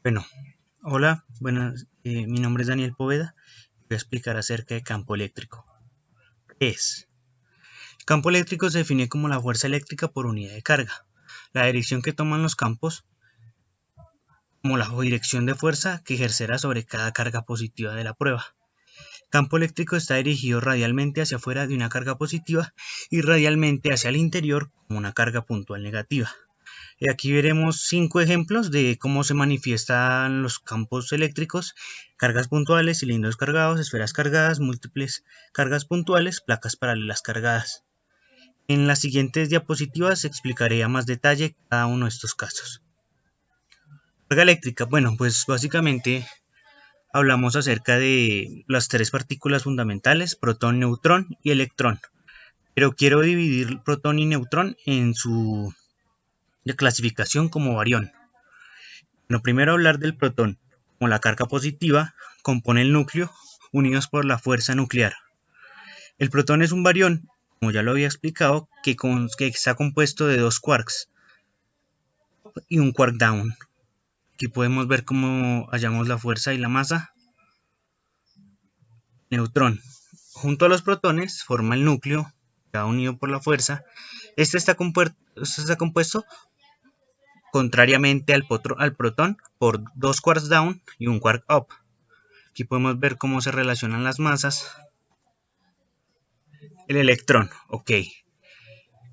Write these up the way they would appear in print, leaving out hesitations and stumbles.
Bueno, hola, buenas, mi nombre es Daniel Poveda. Voy a explicar acerca de campo eléctrico. ¿Qué es? Campo eléctrico se define como la fuerza eléctrica por unidad de carga. La dirección que toman los campos como la dirección de fuerza que ejercerá sobre cada carga positiva de la prueba. Campo eléctrico está dirigido radialmente hacia afuera de una carga positiva y radialmente hacia el interior como una carga puntual negativa. Y aquí veremos 5 ejemplos de cómo se manifiestan los campos eléctricos: cargas puntuales, cilindros cargados, esferas cargadas, múltiples cargas puntuales, placas paralelas cargadas. En las siguientes diapositivas explicaré a más detalle cada uno de estos casos. Carga eléctrica, bueno, pues básicamente hablamos acerca de las tres partículas fundamentales: protón, neutrón y electrón. Pero quiero dividir protón y neutrón en su clasificación como barión. Bueno, primero hablar del protón. Como la carga positiva, compone el núcleo, unidos por la fuerza nuclear. El protón es un barión, como ya lo había explicado, que está compuesto de dos quarks y un quark down. Aquí podemos ver cómo hallamos la fuerza y la masa. Neutrón. Junto a los protones forma el núcleo, ya unido por la fuerza. Este está compuesto contrariamente al protón por dos quarks down y un quark up. Aquí podemos ver cómo se relacionan las masas. El electrón, ok.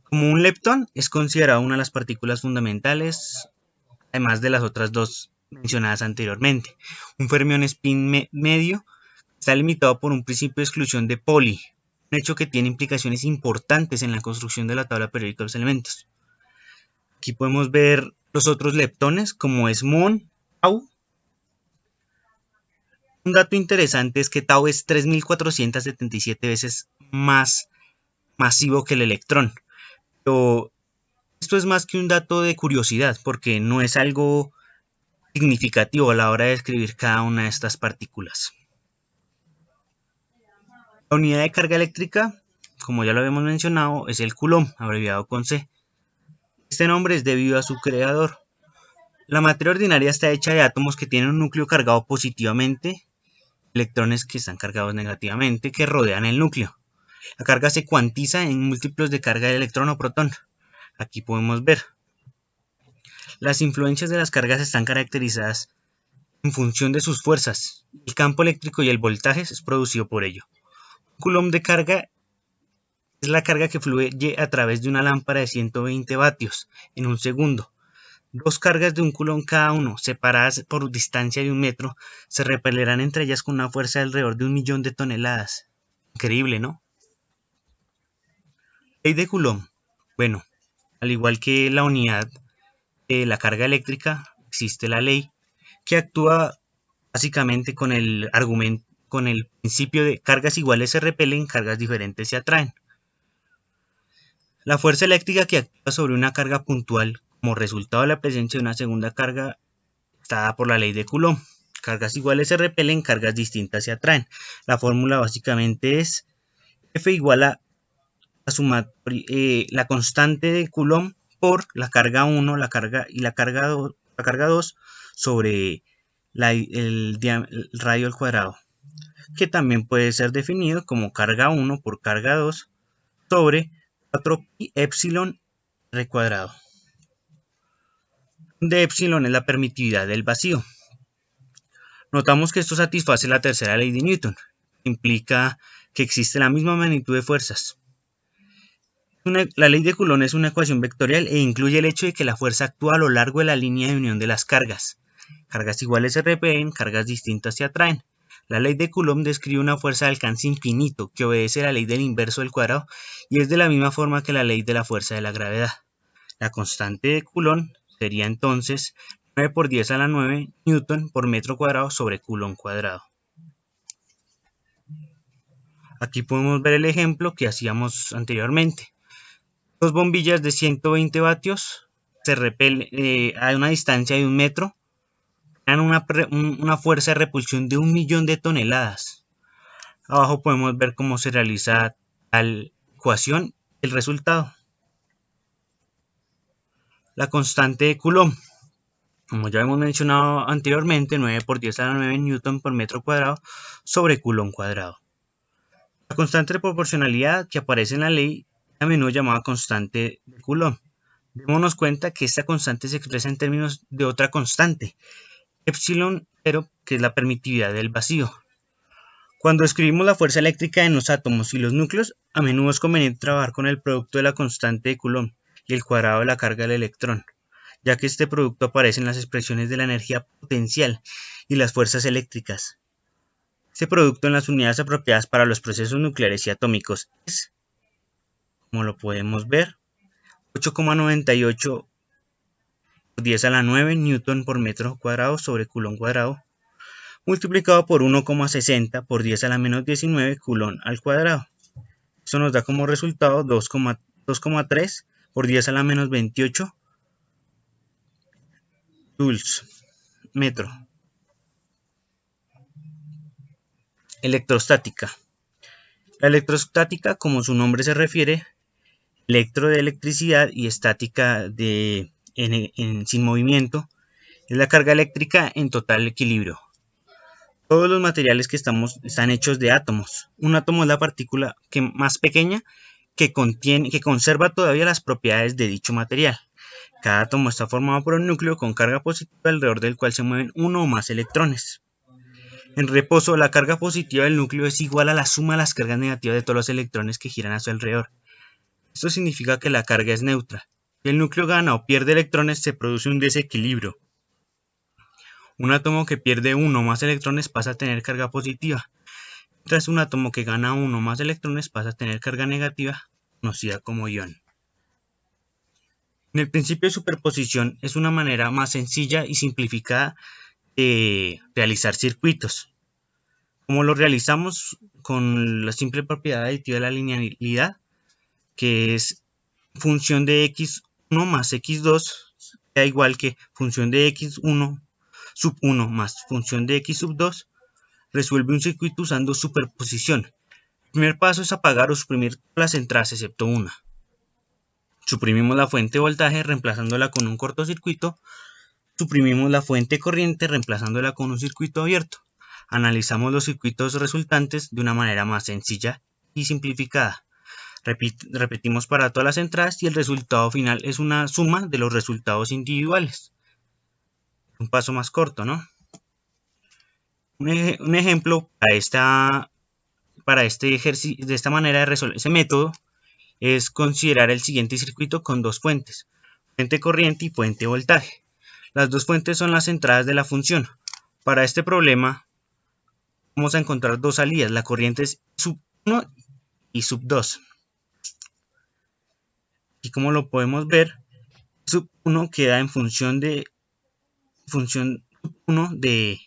Como un leptón, es considerado una de las partículas fundamentales, además de las otras dos mencionadas anteriormente. Un fermión spin medio está limitado por un principio de exclusión de Pauli, un hecho que tiene implicaciones importantes en la construcción de la tabla periódica de los elementos. Aquí podemos ver los otros leptones, como es muon, tau. Un dato interesante es que tau es 3477 veces más masivo que el electrón. Pero esto es más que un dato de curiosidad, porque no es algo significativo a la hora de describir cada una de estas partículas. La unidad de carga eléctrica, como ya lo habíamos mencionado, es el coulomb, abreviado con C. Este nombre es debido a su creador. La materia ordinaria está hecha de átomos que tienen un núcleo cargado positivamente, electrones que están cargados negativamente, que rodean el núcleo. La carga se cuantiza en múltiplos de carga de electrón o protón. Aquí podemos ver. Las influencias de las cargas están caracterizadas en función de sus fuerzas. El campo eléctrico y el voltaje es producido por ello. Un coulomb de carga es la carga que fluye a través de una lámpara de 120 vatios en un segundo. Dos cargas de un coulomb cada uno, separadas por distancia de 1 metro, se repelerán entre ellas con una fuerza de alrededor de 1.000.000 de toneladas. Increíble, ¿no? Ley de Coulomb. Bueno, al igual que la unidad de la carga eléctrica, existe la ley que actúa básicamente con el principio de cargas iguales se repelen, cargas diferentes se atraen. La fuerza eléctrica que actúa sobre una carga puntual como resultado de la presencia de una segunda carga está dada por la ley de Coulomb. Cargas iguales se repelen, cargas distintas se atraen. La fórmula básicamente es F igual a la constante de Coulomb por la carga 1, la carga 2 sobre el radio al cuadrado, que también puede ser definido como carga 1 por carga 2 sobre 4pi epsilon r cuadrado, donde epsilon es la permitividad del vacío. Notamos que esto satisface la tercera ley de Newton, implica que existe la misma magnitud de fuerzas. La ley de Coulomb es una ecuación vectorial e incluye el hecho de que la fuerza actúa a lo largo de la línea de unión de las cargas. Cargas iguales se repelen, cargas distintas se atraen. La ley de Coulomb describe una fuerza de alcance infinito que obedece a la ley del inverso del cuadrado y es de la misma forma que la ley de la fuerza de la gravedad. La constante de Coulomb sería entonces 9 por 10 a la 9 Newton por metro cuadrado sobre Coulomb cuadrado. Aquí podemos ver el ejemplo que hacíamos anteriormente. Dos bombillas de 120 vatios se repelen a una distancia de 1 metro, dan una fuerza de repulsión de 1.000.000 de toneladas. Abajo podemos ver cómo se realiza tal ecuación, el resultado. La constante de Coulomb. Como ya hemos mencionado anteriormente, 9 por 10 a la 9 newton por metro cuadrado sobre coulomb cuadrado. La constante de proporcionalidad que aparece en la ley es a menudo llamada constante de Coulomb. Démonos cuenta que esta constante se expresa en términos de otra constante, epsilon 0, que es la permitividad del vacío. Cuando escribimos la fuerza eléctrica en los átomos y los núcleos, a menudo es conveniente trabajar con el producto de la constante de Coulomb y el cuadrado de la carga del electrón, ya que este producto aparece en las expresiones de la energía potencial y las fuerzas eléctricas. Este producto en las unidades apropiadas para los procesos nucleares y atómicos es, como lo podemos ver, 8,98 por 10 a la 9 newton por metro cuadrado sobre coulomb cuadrado, multiplicado por 1,60 por 10 a la menos 19 coulomb al cuadrado. Esto nos da como resultado 2,3 por 10 a la menos 28 joules metro. Electrostática. La electrostática, como su nombre se refiere, electro de electricidad y estática sin movimiento, es la carga eléctrica en total equilibrio. Todos los materiales que están hechos de átomos. Un átomo es la partícula más pequeña que conserva todavía las propiedades de dicho material. Cada átomo está formado por un núcleo con carga positiva alrededor del cual se mueven uno o más electrones. En reposo, la carga positiva del núcleo es igual a la suma de las cargas negativas de todos los electrones que giran a su alrededor. Esto significa que la carga es neutra. Si el núcleo gana o pierde electrones, se produce un desequilibrio. Un átomo que pierde uno o más electrones pasa a tener carga positiva, mientras un átomo que gana uno o más electrones pasa a tener carga negativa, conocida como ion. En el principio de superposición es una manera más sencilla y simplificada de realizar circuitos. Como lo realizamos con la simple propiedad aditiva de la linealidad, que es función de x1 más x2, da igual que función de x1 sub 1 más función de x sub 2, resuelve un circuito usando superposición. El primer paso es apagar o suprimir todas las entradas excepto una. Suprimimos la fuente de voltaje reemplazándola con un cortocircuito. Suprimimos la fuente de corriente reemplazándola con un circuito abierto. Analizamos los circuitos resultantes de una manera más sencilla y simplificada. Repetimos para todas las entradas y el resultado final es una suma de los resultados individuales. Un paso más corto, ¿no? Un ejemplo para este ejercicio, de esta manera de resolver ese método, es considerar el siguiente circuito con dos fuentes, fuente corriente y fuente voltaje. Las dos fuentes son las entradas de la función. Para este problema vamos a encontrar dos salidas, la corriente es sub 1 y sub 2. Y como lo podemos ver, sub 1 queda en función sub 1 de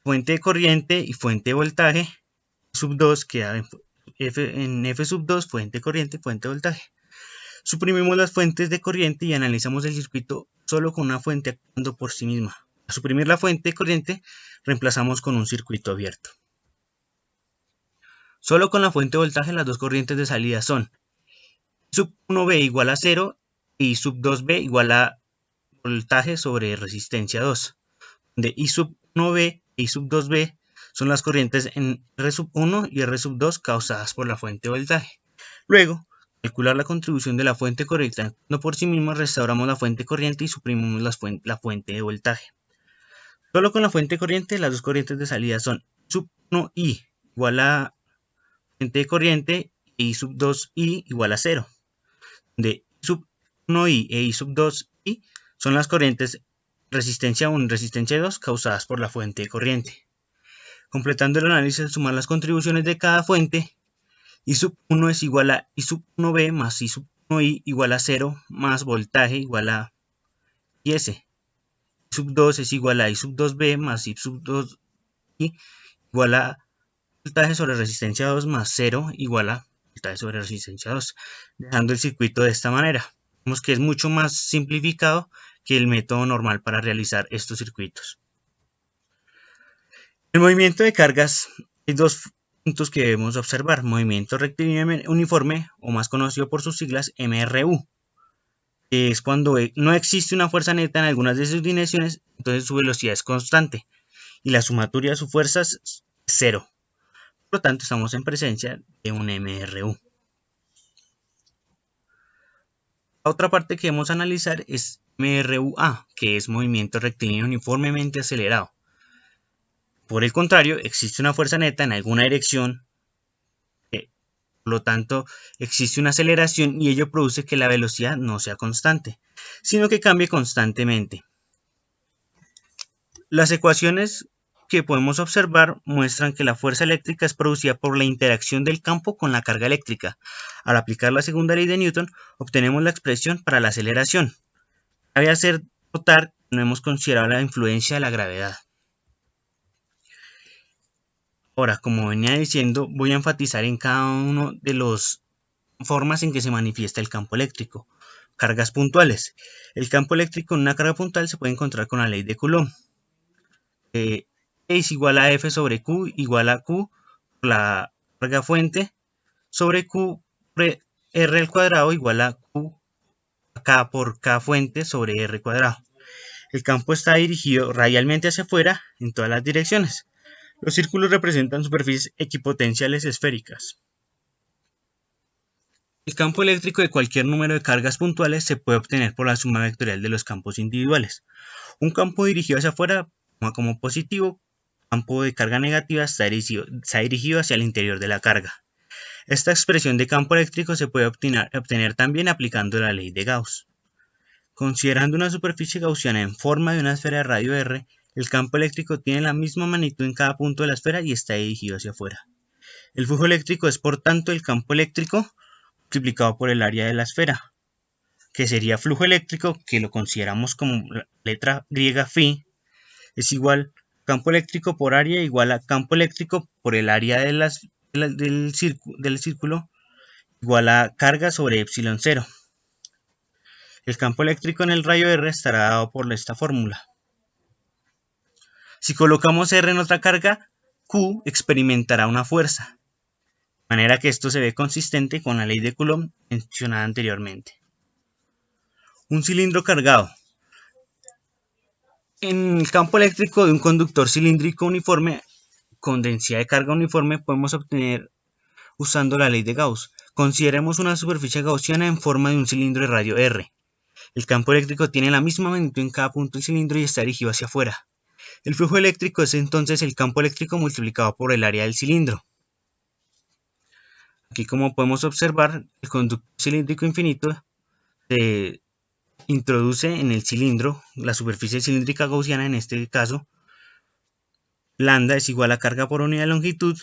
fuente de corriente y fuente de voltaje, sub 2 queda en F sub 2, fuente de corriente y fuente de voltaje. Suprimimos las fuentes de corriente y analizamos el circuito solo con una fuente actuando por sí misma. Al suprimir la fuente de corriente, reemplazamos con un circuito abierto. Solo con la fuente de voltaje las dos corrientes de salida son I sub 1B igual a 0 y I sub 2B igual a voltaje sobre resistencia 2, donde I sub 1B y I sub 2B son las corrientes en R sub 1 y R sub 2 causadas por la fuente de voltaje. Luego, calcular la contribución de la fuente corriente no por sí misma, restauramos la fuente corriente y suprimimos la fuente de voltaje. Solo con la fuente corriente, las dos corrientes de salida son sub 1i igual a fuente de corriente e I sub 2i igual a 0, donde I sub 1i e I sub 2i son las corrientes resistencia 1 y resistencia 2 causadas por la fuente de corriente. Completando el análisis al sumar las contribuciones de cada fuente, I sub 1 es igual a I sub 1b más I sub 1i igual a 0 más voltaje igual a IS. I sub 2 es igual a I sub 2b más I sub 2i igual a voltaje sobre resistencia 2 más 0 igual a voltaje sobre resistencia 2, dejando el circuito de esta manera. Vemos que es mucho más simplificado que el método normal para realizar estos circuitos. El movimiento de cargas hay dos puntos que debemos observar: movimiento rectilíneo uniforme, o más conocido por sus siglas MRU. es cuando no existe una fuerza neta en algunas de sus dimensiones, entonces su velocidad es constante y la sumatoria de sus fuerzas es 0. Por lo tanto, estamos en presencia de un MRU. La otra parte que debemos analizar es MRUA, que es movimiento rectilíneo uniformemente acelerado. Por el contrario, existe una fuerza neta en alguna dirección, por lo tanto, existe una aceleración y ello produce que la velocidad no sea constante, sino que cambie constantemente. Las ecuaciones que podemos observar muestran que la fuerza eléctrica es producida por la interacción del campo con la carga eléctrica. Al aplicar la segunda ley de Newton, obtenemos la expresión para la aceleración. Cabe hacer notar que no hemos considerado la influencia de la gravedad. Ahora, como venía diciendo, voy a enfatizar en cada uno de las formas en que se manifiesta el campo eléctrico. Cargas puntuales. El campo eléctrico en una carga puntual se puede encontrar con la ley de Coulomb. E es igual a F sobre Q igual a Q por la carga fuente sobre Q por R al cuadrado igual a Q K por K fuente sobre R cuadrado. El campo está dirigido radialmente hacia afuera en todas las direcciones. Los círculos representan superficies equipotenciales esféricas. El campo eléctrico de cualquier número de cargas puntuales se puede obtener por la suma vectorial de los campos individuales. Un campo dirigido hacia afuera toma como positivo, campo de carga negativa está dirigido hacia el interior de la carga. Esta expresión de campo eléctrico se puede obtener también aplicando la ley de Gauss. Considerando una superficie gaussiana en forma de una esfera de radio R, el campo eléctrico tiene la misma magnitud en cada punto de la esfera y está dirigido hacia afuera. El flujo eléctrico es por tanto el campo eléctrico multiplicado por el área de la esfera, que sería flujo eléctrico, que lo consideramos como la letra griega phi, es igual campo eléctrico por área igual a campo eléctrico por el área del círculo igual a carga sobre epsilon 0. El campo eléctrico en el rayo R estará dado por esta fórmula. Si colocamos R en otra carga, Q experimentará una fuerza, de manera que esto se ve consistente con la ley de Coulomb mencionada anteriormente. Un cilindro cargado. En el campo eléctrico de un conductor cilíndrico uniforme con densidad de carga uniforme podemos obtener usando la ley de Gauss. Consideremos una superficie gaussiana en forma de un cilindro de radio R. El campo eléctrico tiene la misma magnitud en cada punto del cilindro y está dirigido hacia afuera. El flujo eléctrico es entonces el campo eléctrico multiplicado por el área del cilindro. Aquí, como podemos observar, el conductor cilíndrico infinito se introduce en el cilindro, la superficie cilíndrica gaussiana en este caso. Lambda es igual a carga por unidad de longitud,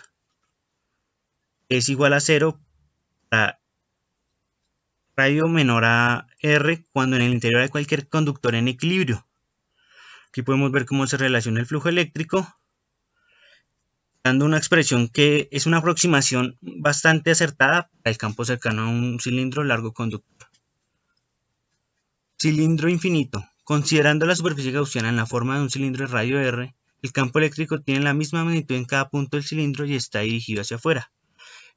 es igual a 0 para radio menor a R cuando en el interior hay cualquier conductor en equilibrio. Aquí podemos ver cómo se relaciona el flujo eléctrico, dando una expresión que es una aproximación bastante acertada para el campo cercano a un cilindro largo conductor. Cilindro infinito. Considerando la superficie gaussiana en la forma de un cilindro de radio R, el campo eléctrico tiene la misma magnitud en cada punto del cilindro y está dirigido hacia afuera.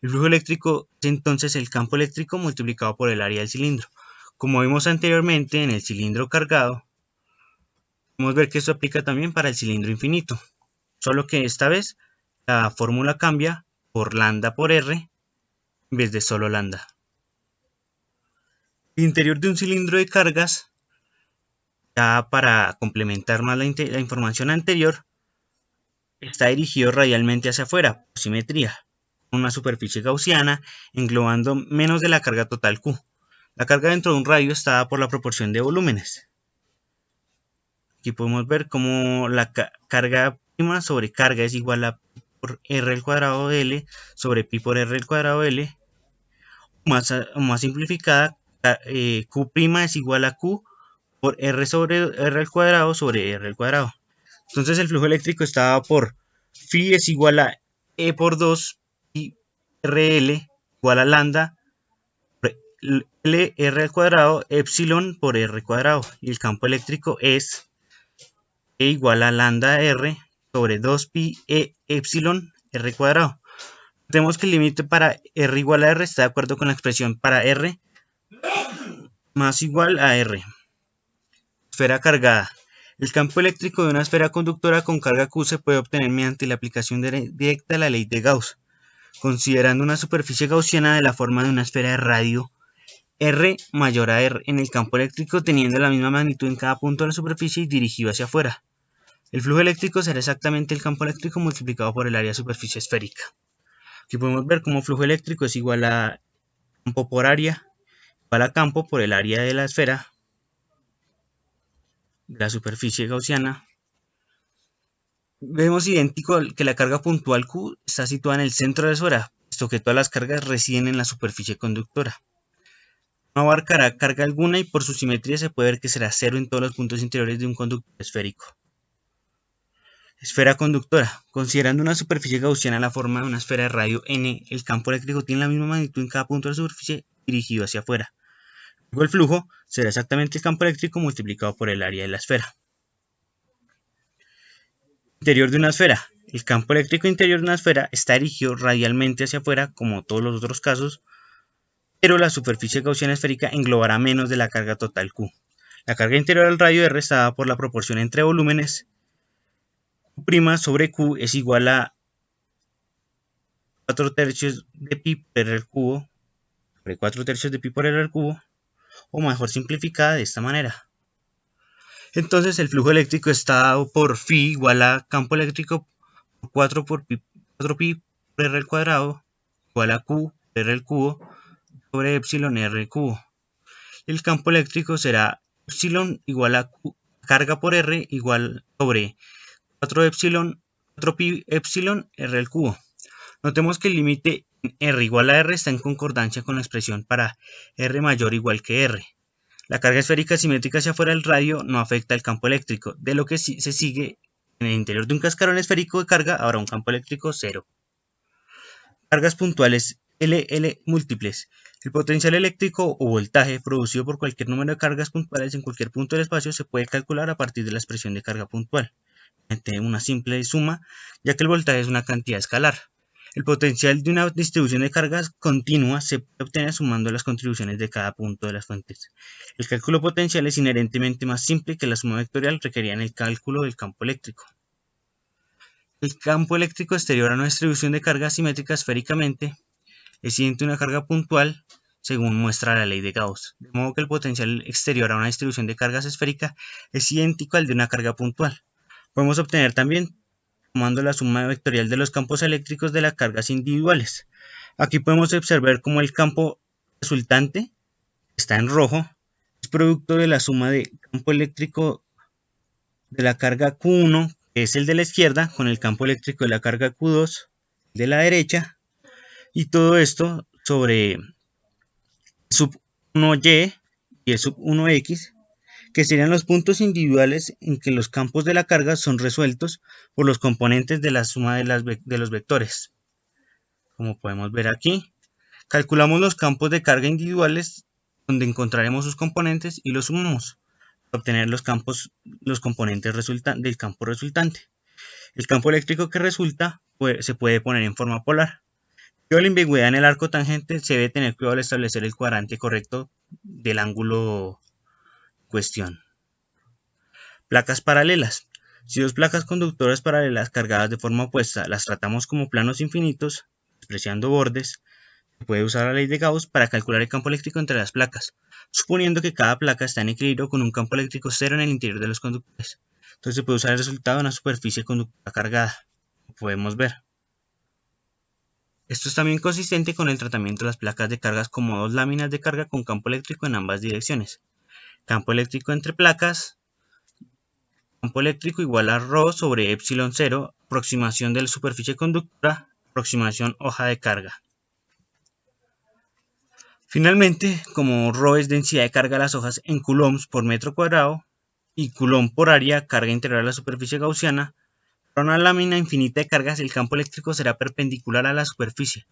El flujo eléctrico es entonces el campo eléctrico multiplicado por el área del cilindro. Como vimos anteriormente en el cilindro cargado, podemos ver que esto aplica también para el cilindro infinito, solo que esta vez la fórmula cambia por lambda por R en vez de solo lambda. El interior de un cilindro de cargas, ya para complementar más la información anterior, está dirigido radialmente hacia afuera, por simetría, con una superficie gaussiana englobando menos de la carga total Q. La carga dentro de un radio está dada por la proporción de volúmenes. Aquí podemos ver cómo la carga prima sobre carga es igual a pi por R al cuadrado de L sobre pi por R al cuadrado de L. Más simplificada, Q' es igual a Q por R sobre R al cuadrado sobre R al cuadrado. Entonces el flujo eléctrico está dado por phi es igual a E por 2 pi RL igual a lambda L R al cuadrado epsilon por R cuadrado. Y el campo eléctrico es E igual a lambda R sobre 2 pi E epsilon R cuadrado. Tenemos que el límite para R igual a R está de acuerdo con la expresión para R más igual a R. Esfera cargada. El campo eléctrico de una esfera conductora con carga Q se puede obtener mediante la aplicación directa de la ley de Gauss, considerando una superficie gaussiana de la forma de una esfera de radio R mayor a R en el campo eléctrico, teniendo la misma magnitud en cada punto de la superficie y dirigido hacia afuera. El flujo eléctrico será exactamente el campo eléctrico multiplicado por el área de superficie esférica. Aquí podemos ver cómo flujo eléctrico es igual a campo por área, igual a campo por el área de la esfera, de la superficie gaussiana. Vemos idéntico que la carga puntual Q está situada en el centro de la esfera, puesto que todas las cargas residen en la superficie conductora. No abarcará carga alguna y por su simetría se puede ver que será cero en todos los puntos interiores de un conductor esférico. Esfera conductora. Considerando una superficie gaussiana la forma de una esfera de radio n, el campo eléctrico tiene la misma magnitud en cada punto de la superficie dirigido hacia afuera. Luego el flujo será exactamente el campo eléctrico multiplicado por el área de la esfera. Interior de una esfera. El campo eléctrico interior de una esfera está dirigido radialmente hacia afuera, como todos los otros casos, pero la superficie gaussiana esférica englobará menos de la carga total Q. La carga interior al radio R está dada por la proporción entre volúmenes. Q' sobre Q es igual a 4 tercios de pi por r al cubo, sobre 4 tercios de pi por r al cubo, o mejor simplificada de esta manera. Entonces el flujo eléctrico está dado por phi igual a campo eléctrico por 4 por pi, 4pi por r al cuadrado igual a Q por r al cubo sobre epsilon r al cubo. El campo eléctrico será epsilon igual a Q, carga por r igual sobre 4pi epsilon r al cubo. Notemos que el límite r igual a r está en concordancia con la expresión para r mayor o igual que r. La carga esférica simétrica hacia afuera del radio no afecta al campo eléctrico, de lo que se sigue en el interior de un cascarón esférico de carga habrá un campo eléctrico cero. Cargas puntuales LL múltiples. El potencial eléctrico o voltaje producido por cualquier número de cargas puntuales en cualquier punto del espacio se puede calcular a partir de la expresión de carga puntual, mediante una simple suma, ya que el voltaje es una cantidad escalar. El potencial de una distribución de cargas continua se puede obtener sumando las contribuciones de cada punto de las fuentes. El cálculo potencial es inherentemente más simple que la suma vectorial requerida en el cálculo del campo eléctrico. El campo eléctrico exterior a una distribución de carga simétrica esféricamente es idéntico a una carga puntual según muestra la ley de Gauss, de modo que el potencial exterior a una distribución de cargas esférica es idéntico al de una carga puntual. Podemos obtener también tomando la suma vectorial de los campos eléctricos de las cargas individuales. Aquí podemos observar cómo el campo resultante, que está en rojo, es producto de la suma de campo eléctrico de la carga Q1, que es el de la izquierda, con el campo eléctrico de la carga Q2, de la derecha, y todo esto sobre sub 1y y el sub 1x, que serían los puntos individuales en que los campos de la carga son resueltos por los componentes de la suma de los vectores. Como podemos ver aquí, calculamos los campos de carga individuales donde encontraremos sus componentes y los sumamos para obtener los componentes del campo resultante. El campo eléctrico que resulta se puede poner en forma polar. Debido a la ambigüedad en el arco tangente, se debe tener cuidado al establecer el cuadrante correcto del ángulo en cuestión. Placas paralelas. Si dos placas conductoras paralelas cargadas de forma opuesta las tratamos como planos infinitos, despreciando bordes, se puede usar la ley de Gauss para calcular el campo eléctrico entre las placas, suponiendo que cada placa está en equilibrio con un campo eléctrico cero en el interior de los conductores. Entonces se puede usar el resultado de una superficie conductora cargada, como podemos ver. Esto es también consistente con el tratamiento de las placas de cargas como dos láminas de carga con campo eléctrico en ambas direcciones. Campo eléctrico entre placas, campo eléctrico igual a ρ sobre epsilon 0, aproximación de la superficie conductora, aproximación hoja de carga. Finalmente, como ρ es densidad de carga de las hojas en coulombs por metro cuadrado y coulomb por área, carga interior a la superficie gaussiana, para una lámina infinita de cargas el campo eléctrico será perpendicular a la superficie,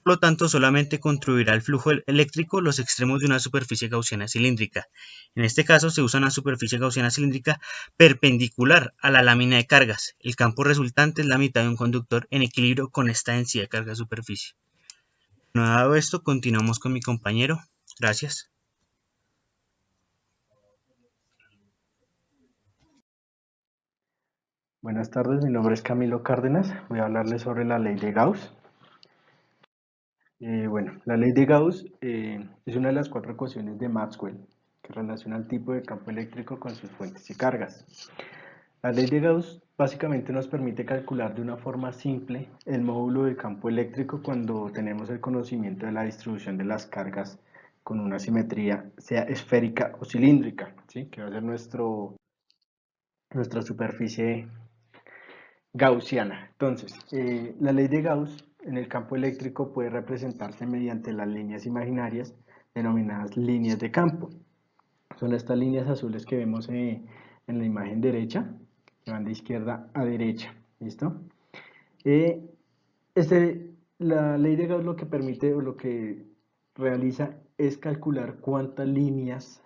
por lo tanto solamente contribuirá al flujo eléctrico los extremos de una superficie gaussiana cilíndrica. En este caso se usa una superficie gaussiana cilíndrica perpendicular a la lámina de cargas. El campo resultante es la mitad de un conductor en equilibrio con esta densidad de carga superficie. Dado esto, continuamos con mi compañero. Gracias. Buenas tardes, mi nombre es Camilo Cárdenas. Voy a hablarles sobre la ley de Gauss. La ley de Gauss es una de las cuatro ecuaciones de Maxwell que relaciona el tipo de campo eléctrico con sus fuentes y cargas. La ley de Gauss básicamente nos permite calcular de una forma simple el módulo del campo eléctrico cuando tenemos el conocimiento de la distribución de las cargas con una simetría, sea esférica o cilíndrica, ¿sí? Que va a ser nuestra superficie gaussiana. Entonces, la ley de Gauss en el campo eléctrico puede representarse mediante las líneas imaginarias denominadas líneas de campo. Son estas líneas azules que vemos en la imagen derecha, que van de izquierda a derecha. ¿Listo? Eh, la ley de Gauss lo que permite o lo que realiza es calcular cuántas líneas,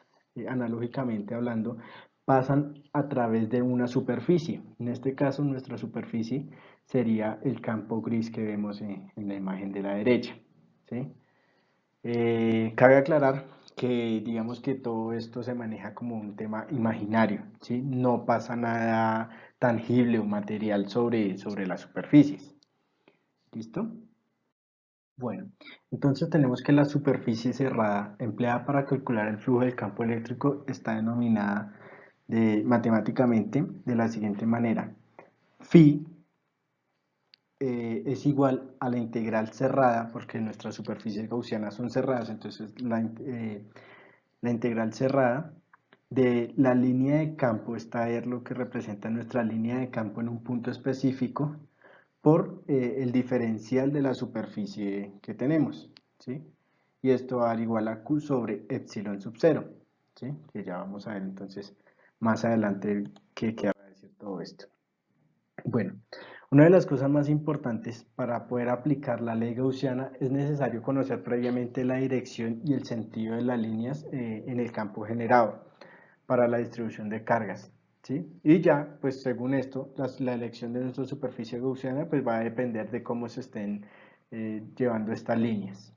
analógicamente hablando, pasan a través de una superficie. En este caso, nuestra superficie sería el campo gris que vemos en la imagen de la derecha. ¿Sí? Cabe aclarar que digamos que todo esto se maneja como un tema imaginario, ¿sí? No pasa nada tangible o material sobre las superficies. ¿Listo? Bueno, entonces tenemos que la superficie cerrada empleada para calcular el flujo del campo eléctrico está denominada matemáticamente de la siguiente manera. Phi es igual a la integral cerrada, porque nuestras superficies gaussianas son cerradas, entonces la integral cerrada de la línea de campo, esta es lo que representa nuestra línea de campo en un punto específico, por el diferencial de la superficie que tenemos, ¿sí? Y esto va a dar igual a Q sobre epsilon sub 0, ¿sí? Que ya vamos a ver entonces más adelante qué va a decir todo esto. Bueno, una de las cosas más importantes para poder aplicar la ley gaussiana es necesario conocer previamente la dirección y el sentido de las líneas en el campo generado para la distribución de cargas, ¿sí? Y ya, pues según esto, la elección de nuestra superficie gaussiana pues va a depender de cómo se estén llevando estas líneas.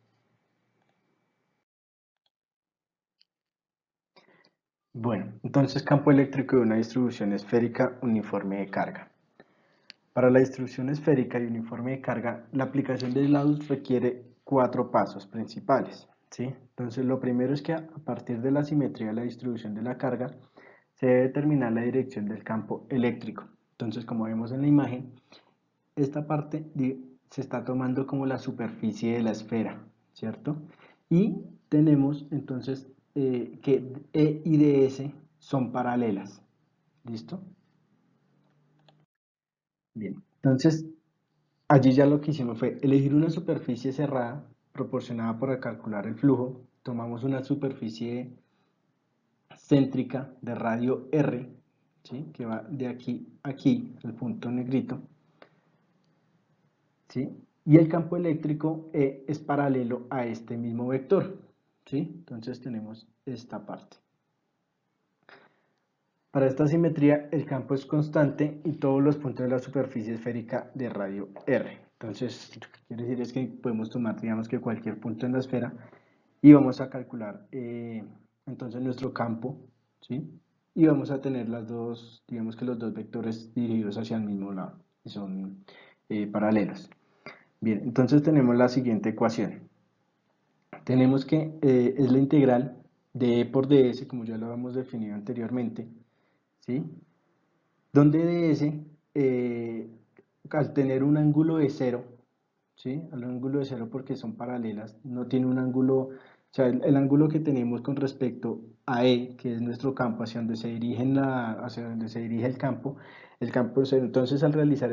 Bueno, entonces campo eléctrico de una distribución esférica uniforme de carga. Para la distribución esférica y uniforme de carga, la aplicación de Gauss requiere cuatro pasos principales, ¿sí? Entonces, lo primero es que a partir de la simetría de la distribución de la carga, se debe determinar la dirección del campo eléctrico. Entonces, como vemos en la imagen, esta parte se está tomando como la superficie de la esfera, ¿cierto? Y tenemos entonces que E y DS son paralelas, ¿listo? Bien, entonces allí ya lo que hicimos fue elegir una superficie cerrada proporcionada para calcular el flujo. Tomamos una superficie céntrica de radio R, ¿sí? Que va de aquí a aquí, el punto negrito, ¿sí? Y el campo eléctrico E es paralelo a este mismo vector, ¿sí? Entonces tenemos esta parte. Para esta simetría el campo es constante y todos los puntos de la superficie esférica de radio R. Entonces, lo que quiere decir es que podemos tomar, digamos que cualquier punto en la esfera y vamos a calcular entonces nuestro campo, ¿sí? Y vamos a tener las dos, digamos que los dos vectores dirigidos hacia el mismo lado y son paralelos. Bien, entonces tenemos la siguiente ecuación. Tenemos que es la integral de E por ds, como ya lo habíamos definido anteriormente, ¿sí? Donde ds, al tener un ángulo de cero, ¿sí? Al ángulo de cero porque son paralelas, no tiene un ángulo, o sea, el ángulo que tenemos con respecto a E, que es nuestro campo, hacia donde se dirige el campo es cero. Entonces al realizar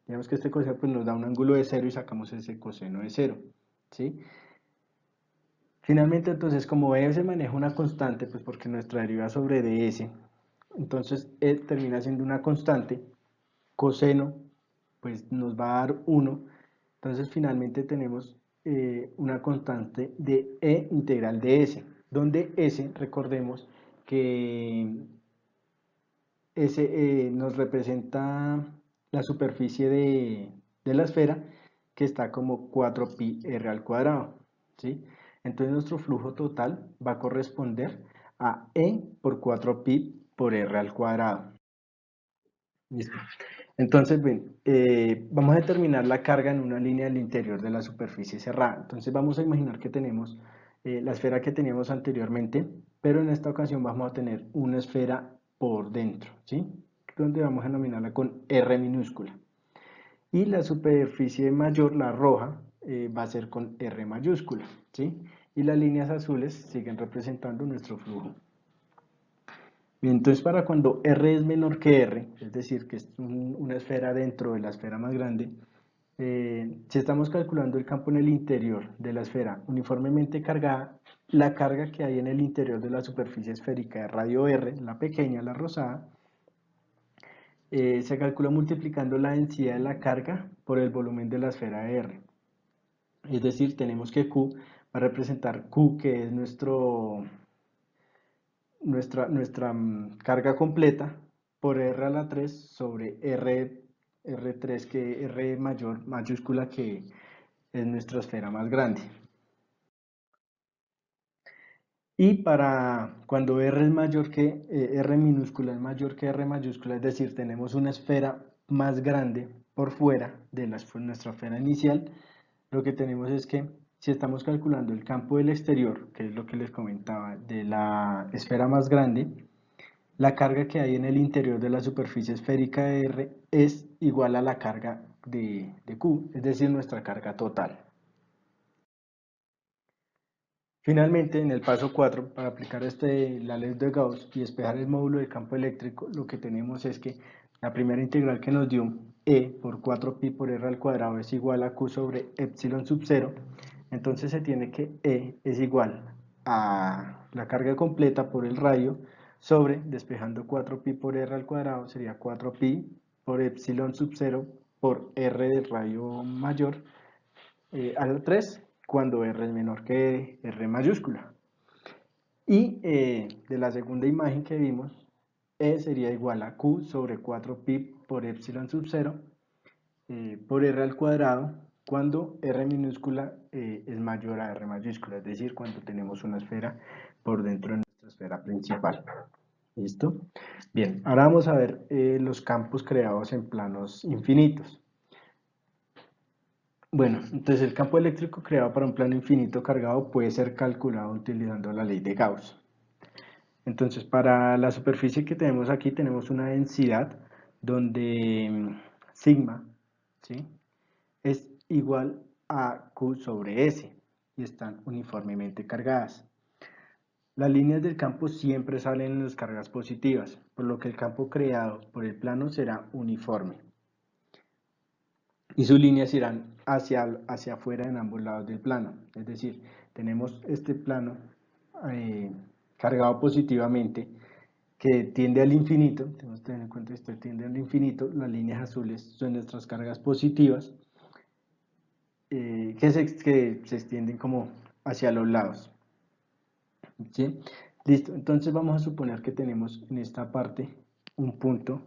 digamos que este coseno pues nos da un ángulo de cero y sacamos ese coseno de cero, ¿sí? Finalmente, entonces, como E se maneja una constante, pues porque nuestra derivada sobre ds, entonces E termina siendo una constante, coseno, pues nos va a dar 1, entonces finalmente tenemos una constante de E integral de S, donde S, recordemos que S nos representa la superficie de la esfera, que está como 4pi r al cuadrado, ¿sí? Entonces nuestro flujo total va a corresponder a E por 4pi por r al cuadrado. Listo. Entonces, bien, vamos a determinar la carga en una línea del interior de la superficie cerrada. Entonces vamos a imaginar que tenemos la esfera que teníamos anteriormente, pero en esta ocasión vamos a tener una esfera por dentro, ¿sí? Donde vamos a denominarla con R minúscula. Y la superficie mayor, la roja, va a ser con R mayúscula, ¿sí? Y las líneas azules siguen representando nuestro flujo. Bien, entonces para cuando R es menor que R, es decir, que es una esfera dentro de la esfera más grande, si estamos calculando el campo en el interior de la esfera uniformemente cargada, la carga que hay en el interior de la superficie esférica de radio R, la pequeña, la rosada, se calcula multiplicando la densidad de la carga por el volumen de la esfera R. Es decir, tenemos que Q va a representar Q, que es nuestra carga completa, por R a la 3 sobre R3, que R mayor, mayúscula, que es nuestra esfera más grande. Y para cuando R es mayor que R minúscula es mayor que R mayúscula, es decir, tenemos una esfera más grande por fuera de nuestra esfera inicial, lo que tenemos es que si estamos calculando el campo del exterior, que es lo que les comentaba, de la esfera más grande, la carga que hay en el interior de la superficie esférica de R es igual a la carga de Q, es decir, nuestra carga total. Finalmente, en el paso 4, para aplicar la ley de Gauss y despejar el módulo del campo eléctrico, lo que tenemos es que la primera integral que nos dio, E por 4pi por R al cuadrado, es igual a Q sobre epsilon sub 0. Entonces se tiene que E es igual a la carga completa por el radio sobre, despejando 4pi por R al cuadrado, sería 4pi por epsilon sub 0 por R del radio mayor a la 3, cuando R es menor que R mayúscula. Y de la segunda imagen que vimos, E sería igual a Q sobre 4pi por epsilon sub 0 por R al cuadrado cuando R minúscula es mayor a R mayúscula, es decir, cuando tenemos una esfera por dentro de nuestra esfera principal. ¿Listo? Bien, ahora vamos a ver los campos creados en planos infinitos. Bueno, entonces el campo eléctrico creado para un plano infinito cargado puede ser calculado utilizando la ley de Gauss. Entonces, para la superficie que tenemos aquí, tenemos una densidad donde sigma, ¿sí?, es igual a Q sobre S y están uniformemente cargadas. Las líneas del campo siempre salen en las cargas positivas, por lo que el campo creado por el plano será uniforme. Y sus líneas irán hacia afuera en ambos lados del plano. Es decir, tenemos este plano cargado positivamente que tiende al infinito. Tenemos que tener en cuenta que esto tiende al infinito. Las líneas azules son nuestras cargas positivas que se extienden como hacia los lados. ¿Sí? Listo, entonces vamos a suponer que tenemos en esta parte un punto,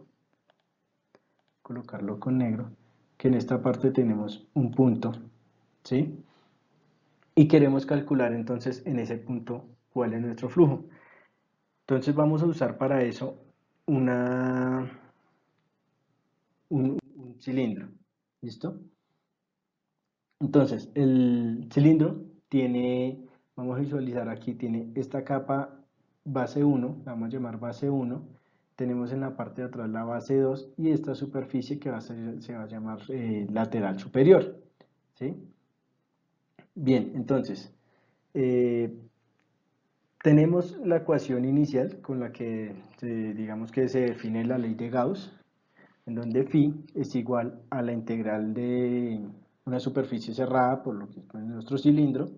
colocarlo con negro, que en esta parte tenemos un punto, ¿sí? Y queremos calcular entonces en ese punto cuál es nuestro flujo. Entonces vamos a usar para eso un cilindro, ¿listo? Entonces el cilindro tiene, vamos a visualizar aquí, tiene esta capa base 1, la vamos a llamar base 1, tenemos en la parte de atrás la base 2 y esta superficie que se va a llamar lateral superior, ¿sí? Bien, entonces, tenemos la ecuación inicial con la que digamos que se define la ley de Gauss, en donde phi es igual a la integral de una superficie cerrada, por lo que es nuestro cilindro,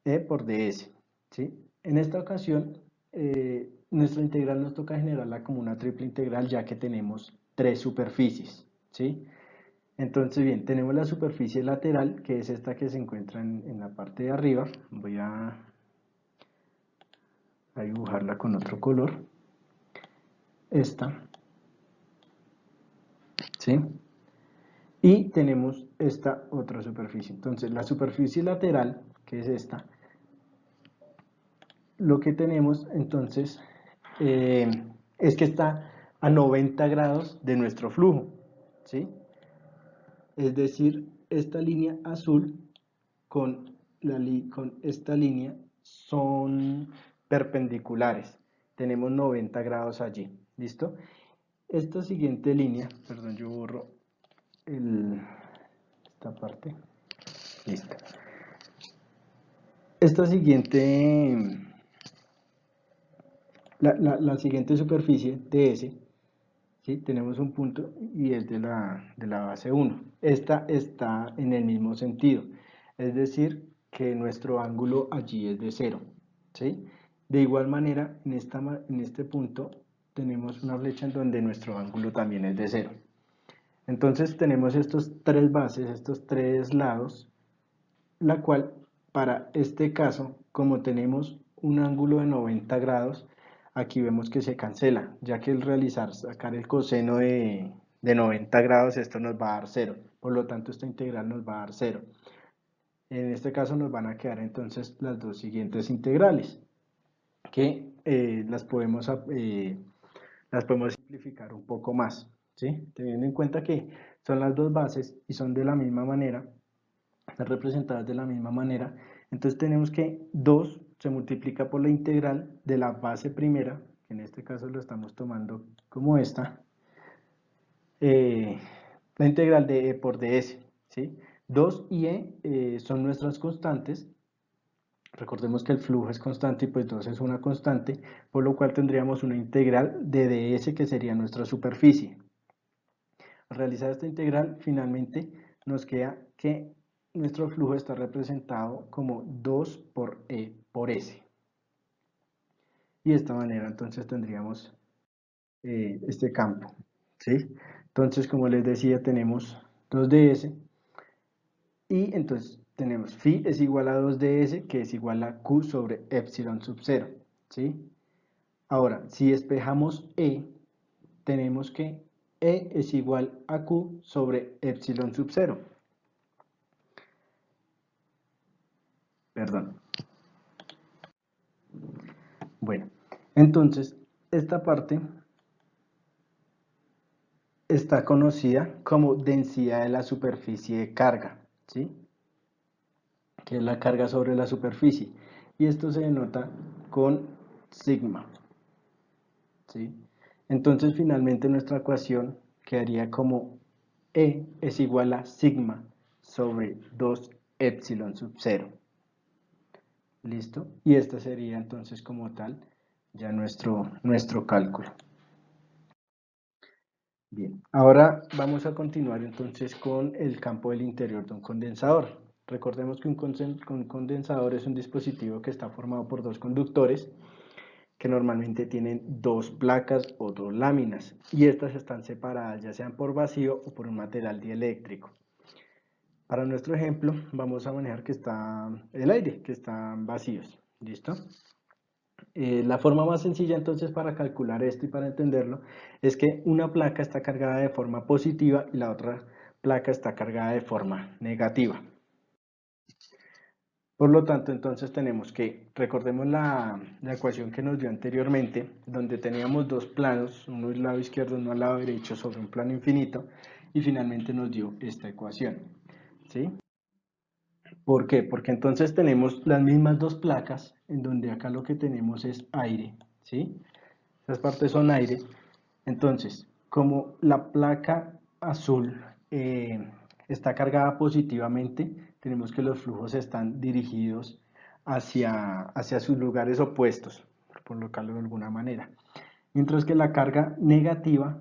E por ds. ¿Sí? En esta ocasión, nuestra integral nos toca generarla como una triple integral, ya que tenemos tres superficies. ¿Sí? Entonces, bien, tenemos la superficie lateral, que es esta que se encuentra en la parte de arriba. Voy a dibujarla con otro color. Esta. ¿Sí? Y tenemos esta otra superficie. Entonces, la superficie lateral, que es esta, lo que tenemos entonces es que está a 90 grados de nuestro flujo, ¿sí? Es decir, esta línea azul con esta línea son perpendiculares. Tenemos 90 grados allí, ¿listo? Esta siguiente línea, perdón, yo borro esta parte, listo. Esta siguiente, la siguiente superficie DS, ¿sí? Tenemos un punto y es de la base 1. Esta está en el mismo sentido, es decir, que nuestro ángulo allí es de 0, ¿sí? De igual manera, en este punto tenemos una flecha en donde nuestro ángulo también es de 0. Entonces tenemos estos tres bases, estos tres lados, la cual para este caso, como tenemos un ángulo de 90 grados, aquí vemos que se cancela, ya que sacar el coseno de 90 grados, esto nos va a dar 0, por lo tanto esta integral nos va a dar 0. En este caso nos van a quedar entonces las dos siguientes integrales, que las podemos simplificar un poco más, ¿sí? Teniendo en cuenta que son las dos bases y son de la misma manera, están representadas de la misma manera, entonces tenemos que 2 se multiplica por la integral de la base primera, que en este caso lo estamos tomando como esta, la integral de E por ds, ¿sí? 2 y son nuestras constantes. Recordemos que el flujo es constante y pues 2 es una constante, por lo cual tendríamos una integral de ds que sería nuestra superficie. Al realizar esta integral, finalmente nos queda que nuestro flujo está representado como 2 por E por S. Y de esta manera entonces tendríamos este campo, ¿sí? Entonces, como les decía, tenemos 2ds y entonces tenemos phi es igual a 2ds, que es igual a q sobre epsilon sub 0, ¿sí? Ahora, si despejamos E, tenemos que E es igual a q sobre epsilon sub 0. Perdón. Bueno, entonces esta parte está conocida como densidad de la superficie de carga, ¿sí? Que es la carga sobre la superficie. Y esto se denota con sigma, ¿sí? Entonces finalmente nuestra ecuación quedaría como E es igual a sigma sobre 2 epsilon sub 0. ¿Listo? Y este sería entonces como tal ya nuestro cálculo. Bien, ahora vamos a continuar entonces con el campo del interior de un condensador. Recordemos que un condensador es un dispositivo que está formado por dos conductores que normalmente tienen dos placas o dos láminas y estas están separadas ya sean por vacío o por un material dieléctrico. Para nuestro ejemplo vamos a manejar que está el aire, que están vacíos. ¿Listo? La forma más sencilla entonces para calcular esto y para entenderlo es que una placa está cargada de forma positiva y la otra placa está cargada de forma negativa. Por lo tanto, entonces tenemos que, recordemos la ecuación que nos dio anteriormente, donde teníamos dos planos, uno al lado izquierdo y uno al lado derecho sobre un plano infinito, y finalmente nos dio esta ecuación, ¿sí? ¿Por qué? Porque entonces tenemos las mismas dos placas, en donde acá lo que tenemos es aire, ¿sí? Estas partes son aire. Entonces, como la placa azul está cargada positivamente, tenemos que los flujos están dirigidos hacia sus lugares opuestos, por colocarlo de alguna manera. Mientras que la carga negativa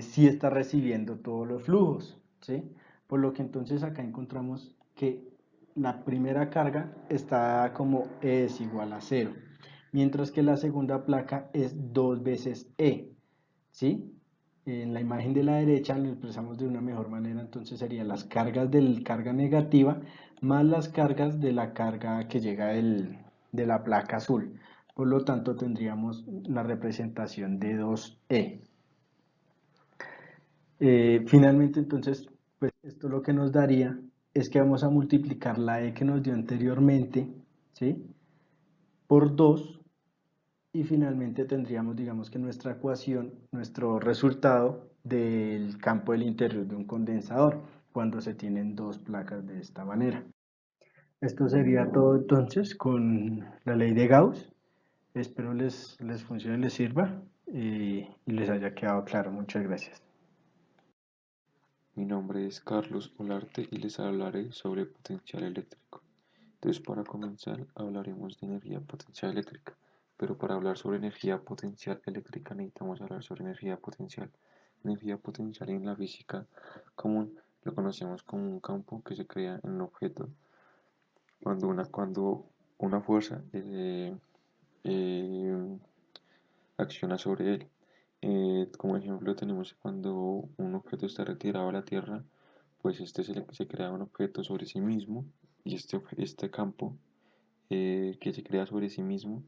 sí está recibiendo todos los flujos, ¿sí? Por lo que entonces acá encontramos que la primera carga está como E es igual a 0, mientras que la segunda placa es 2 veces E, ¿sí? En la imagen de la derecha lo expresamos de una mejor manera, entonces serían las cargas de la carga negativa más las cargas de la carga que llega de la placa azul. Por lo tanto, tendríamos la representación de 2E. Finalmente, entonces, pues esto lo que nos daría es que vamos a multiplicar la E que nos dio anteriormente, ¿sí? Por 2 Y finalmente tendríamos, digamos que nuestra ecuación, nuestro resultado del campo del interior de un condensador cuando se tienen dos placas de esta manera. Esto sería todo entonces con la ley de Gauss. Espero les funcione, les sirva y les haya quedado claro. Muchas gracias. Mi nombre es Carlos Olarte y les hablaré sobre potencial eléctrico. Entonces, para comenzar, hablaremos de energía potencial eléctrica. Pero para hablar sobre energía potencial eléctrica necesitamos hablar sobre energía potencial. Energía potencial en la física común lo conocemos como un campo que se crea en un objeto cuando una fuerza eh, acciona sobre él. Como ejemplo tenemos cuando un objeto está retirado a la Tierra, pues se crea un objeto sobre sí mismo y este campo que se crea sobre sí mismo,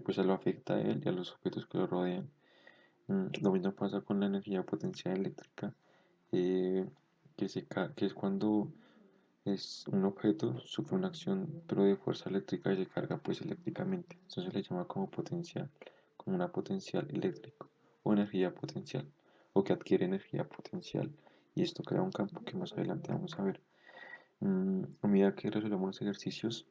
pues lo afecta a él y a los objetos que lo rodean. Lo mismo pasa con la energía potencial eléctrica, eh, que es cuando es un objeto sufre una acción pero de fuerza eléctrica y se carga pues eléctricamente. Eso se le llama como potencial, como una potencial eléctrico o energía potencial o que adquiere energía potencial y esto crea un campo que más adelante vamos a ver. A medida que resolvemos los ejercicios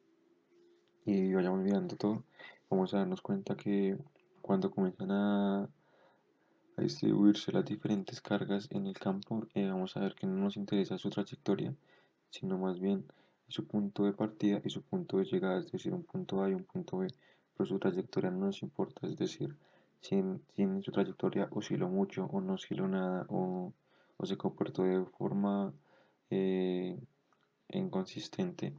y vayamos mirando todo, vamos a darnos cuenta que cuando comienzan a distribuirse las diferentes cargas en el campo, vamos a ver que no nos interesa su trayectoria, sino más bien su punto de partida y su punto de llegada, es decir, un punto A y un punto B, pero su trayectoria no nos importa, es decir, si en su trayectoria osciló mucho o no osciló nada o se comportó de forma eh, inconsistente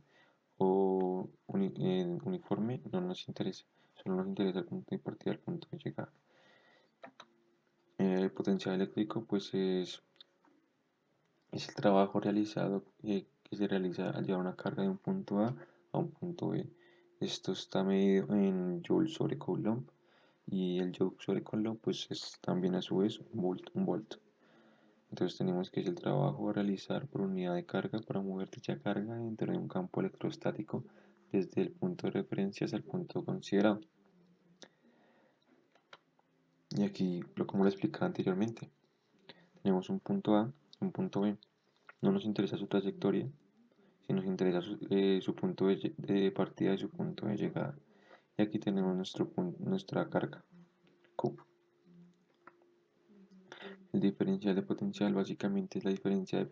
o uniforme, no nos interesa, solo nos interesa el punto de partida, el punto de llegada. El potencial eléctrico pues es el trabajo realizado que se realiza al llevar una carga de un punto a un punto B. Esto está medido en joules sobre coulomb y el joule sobre coulomb pues es también a su vez un volt. Entonces tenemos que es el trabajo a realizar por unidad de carga para mover dicha carga dentro de un campo electrostático desde el punto de referencia hasta el punto considerado. Y aquí, como lo explicaba anteriormente, tenemos un punto A y un punto B. No nos interesa su trayectoria, si nos interesa su punto de partida y su punto de llegada. Y aquí tenemos nuestra carga, Q. El diferencial de potencial básicamente es la diferencia de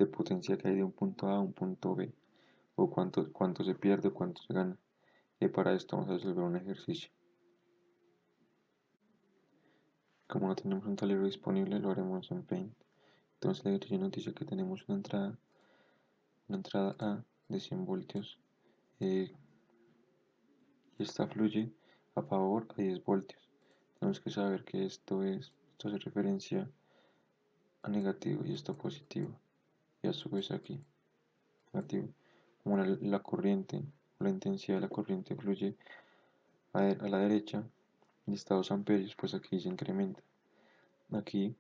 potencia que hay de un punto A a un punto B, o cuánto se pierde o cuánto se gana. Y para esto vamos a resolver un ejercicio. Como no tenemos un tablero disponible, lo haremos en Paint. Entonces el ejercicio nos dice que tenemos una entrada A de 100 voltios y esta fluye a favor a 10 voltios. Tenemos que saber que esto hace referencia a negativo y esto positivo. Y a su vez aquí, negativo. Como la corriente, la intensidad de la corriente fluye a la derecha y está 2 amperios, pues aquí se incrementa. Aquí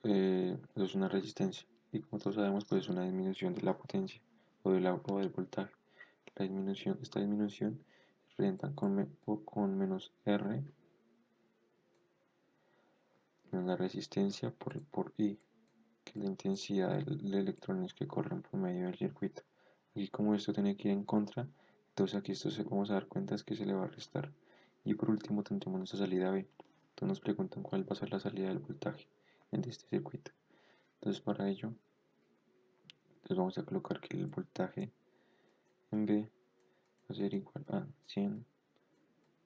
eso es una resistencia y como todos sabemos pues es una disminución de la potencia o del voltaje. Esta disminución se representa con menos R menos la resistencia por I, que es la intensidad de electrones que corren por medio del circuito. Y como esto tiene que ir en contra, entonces aquí vamos a dar cuenta es que se le va a restar. Y por último tendremos nuestra salida B. Entonces nos preguntan cuál va a ser la salida del voltaje en este circuito. Entonces para ello, vamos a colocar que el voltaje en B va a ser igual a 100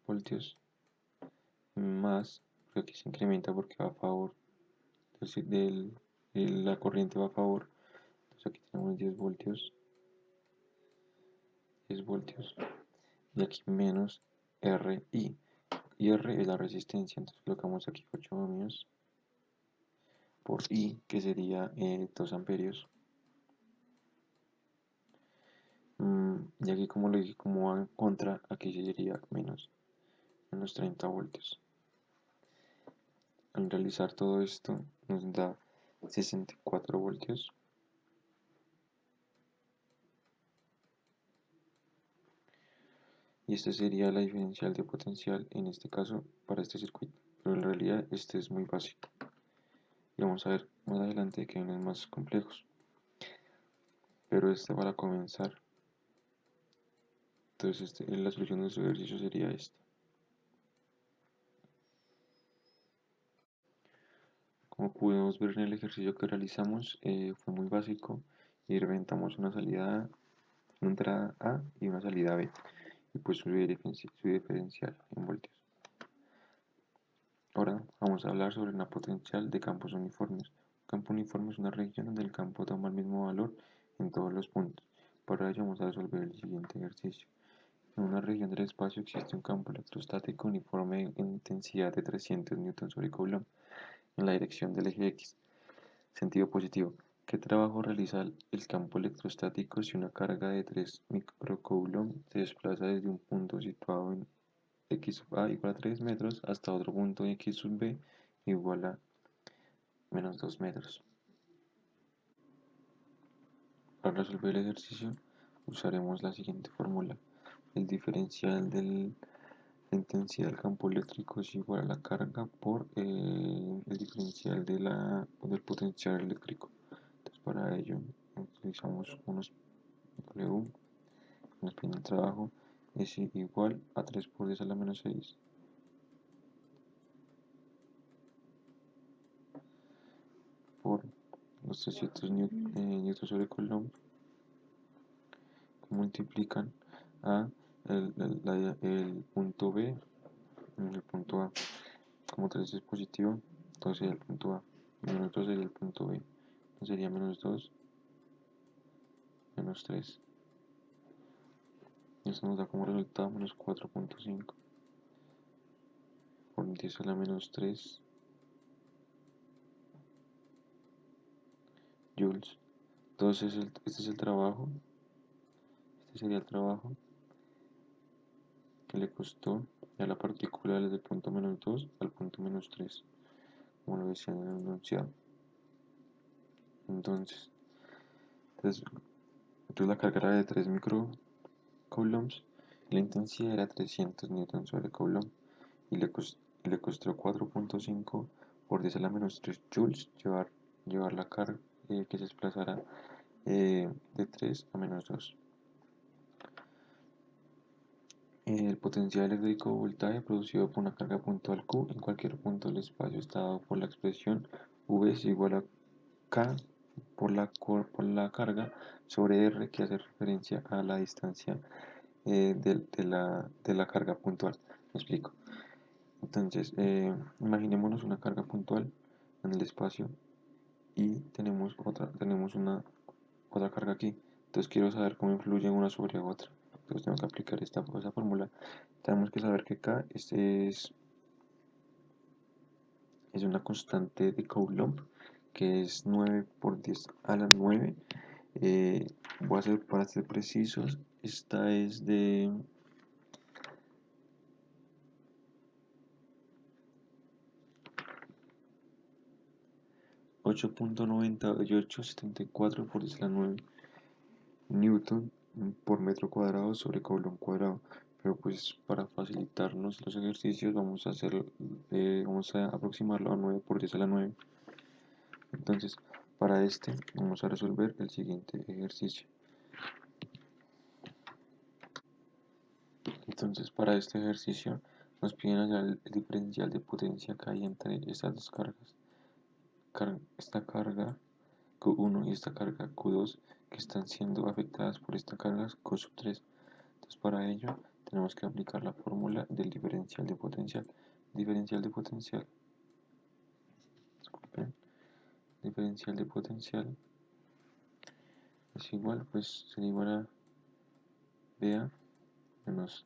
voltios más, porque aquí se incrementa porque va a favor la corriente va a favor. Entonces aquí tenemos 10 voltios y aquí menos RI. Y R es la resistencia, entonces colocamos aquí 8 ohmios por I, que sería 2 amperios. Y aquí como lo dije, como va en contra, aquí sería menos 30 voltios. Al realizar todo esto nos da 64 voltios. y este sería la diferencial de potencial en este caso para este circuito, pero en realidad este es muy básico y vamos a ver más adelante que hay unos más complejos, pero este para comenzar. Entonces la solución de su ejercicio sería esta. Como pudimos ver en el ejercicio que realizamos, fue muy básico y inventamos una salida A, una entrada A y una salida B, y pues su diferencial en voltios. Ahora vamos a hablar sobre una potencial de campos uniformes. Un campo uniforme es una región donde el campo toma el mismo valor en todos los puntos. Para ello vamos a resolver el siguiente ejercicio. En una región del espacio existe un campo electrostático uniforme en intensidad de 300 Newton sobre Coulomb en la dirección del eje X, sentido positivo. ¿Qué trabajo realiza el campo electrostático si una carga de 3 microcoulomb se desplaza desde un punto situado en x sub a igual a 3 metros hasta otro punto en x sub b igual a menos 2 metros? Para resolver el ejercicio usaremos la siguiente fórmula. El diferencial de la intensidad del campo eléctrico es igual a la carga por el diferencial del potencial eléctrico. Entonces para ello utilizamos unos W, nos piden el trabajo, es igual a 3 por 10 a la menos 6 por los 300 newtons sobre Coulomb, que multiplican a el punto B en el punto A. Como 3 es positivo, entonces sería el punto A, y menos 2 sería el punto B, entonces sería menos 2, menos 3. Y esto nos da como resultado menos 4.5 por 10 a la menos 3 joules. Entonces este es el trabajo, este sería el trabajo que le costó a la partícula desde el punto menos 2 al punto menos 3, como lo decía en el enunciado. Entonces la carga era de 3 microcoulombs y la intensidad era 300 newtons sobre coulomb y le costó 4.5 por 10 a la menos 3 joules llevar la carga que se desplazará de 3 a menos 2. El potencial eléctrico voltaje producido por una carga puntual Q en cualquier punto del espacio está dado por la expresión V es igual a K por la carga sobre R, que hace referencia a la distancia de la carga puntual. Me explico. Entonces, imaginémonos una carga puntual en el espacio y tenemos otra carga aquí. Entonces quiero saber cómo influyen una sobre otra. Entonces tengo que aplicar esa fórmula. Tenemos que saber que K es una constante de Coulomb que es 9 por 10 a la 9. Voy a hacer, para ser precisos, esta es de 8.9874 por 10 a la 9 Newton por metro cuadrado sobre Coulomb cuadrado. Pero pues para facilitarnos los ejercicios vamos a aproximarlo a 9 por 10 a la 9. Entonces para este vamos a resolver el siguiente ejercicio. Entonces para este ejercicio nos piden hallar el diferencial de potencia que hay entre estas dos cargas. Esta carga Q1 y esta carga Q2 que están siendo afectadas por esta carga Q sub 3. Entonces para ello tenemos que aplicar la fórmula del diferencial de potencial. Diferencial de potencial, disculpen, diferencial de potencial es igual, pues sería igual a BA menos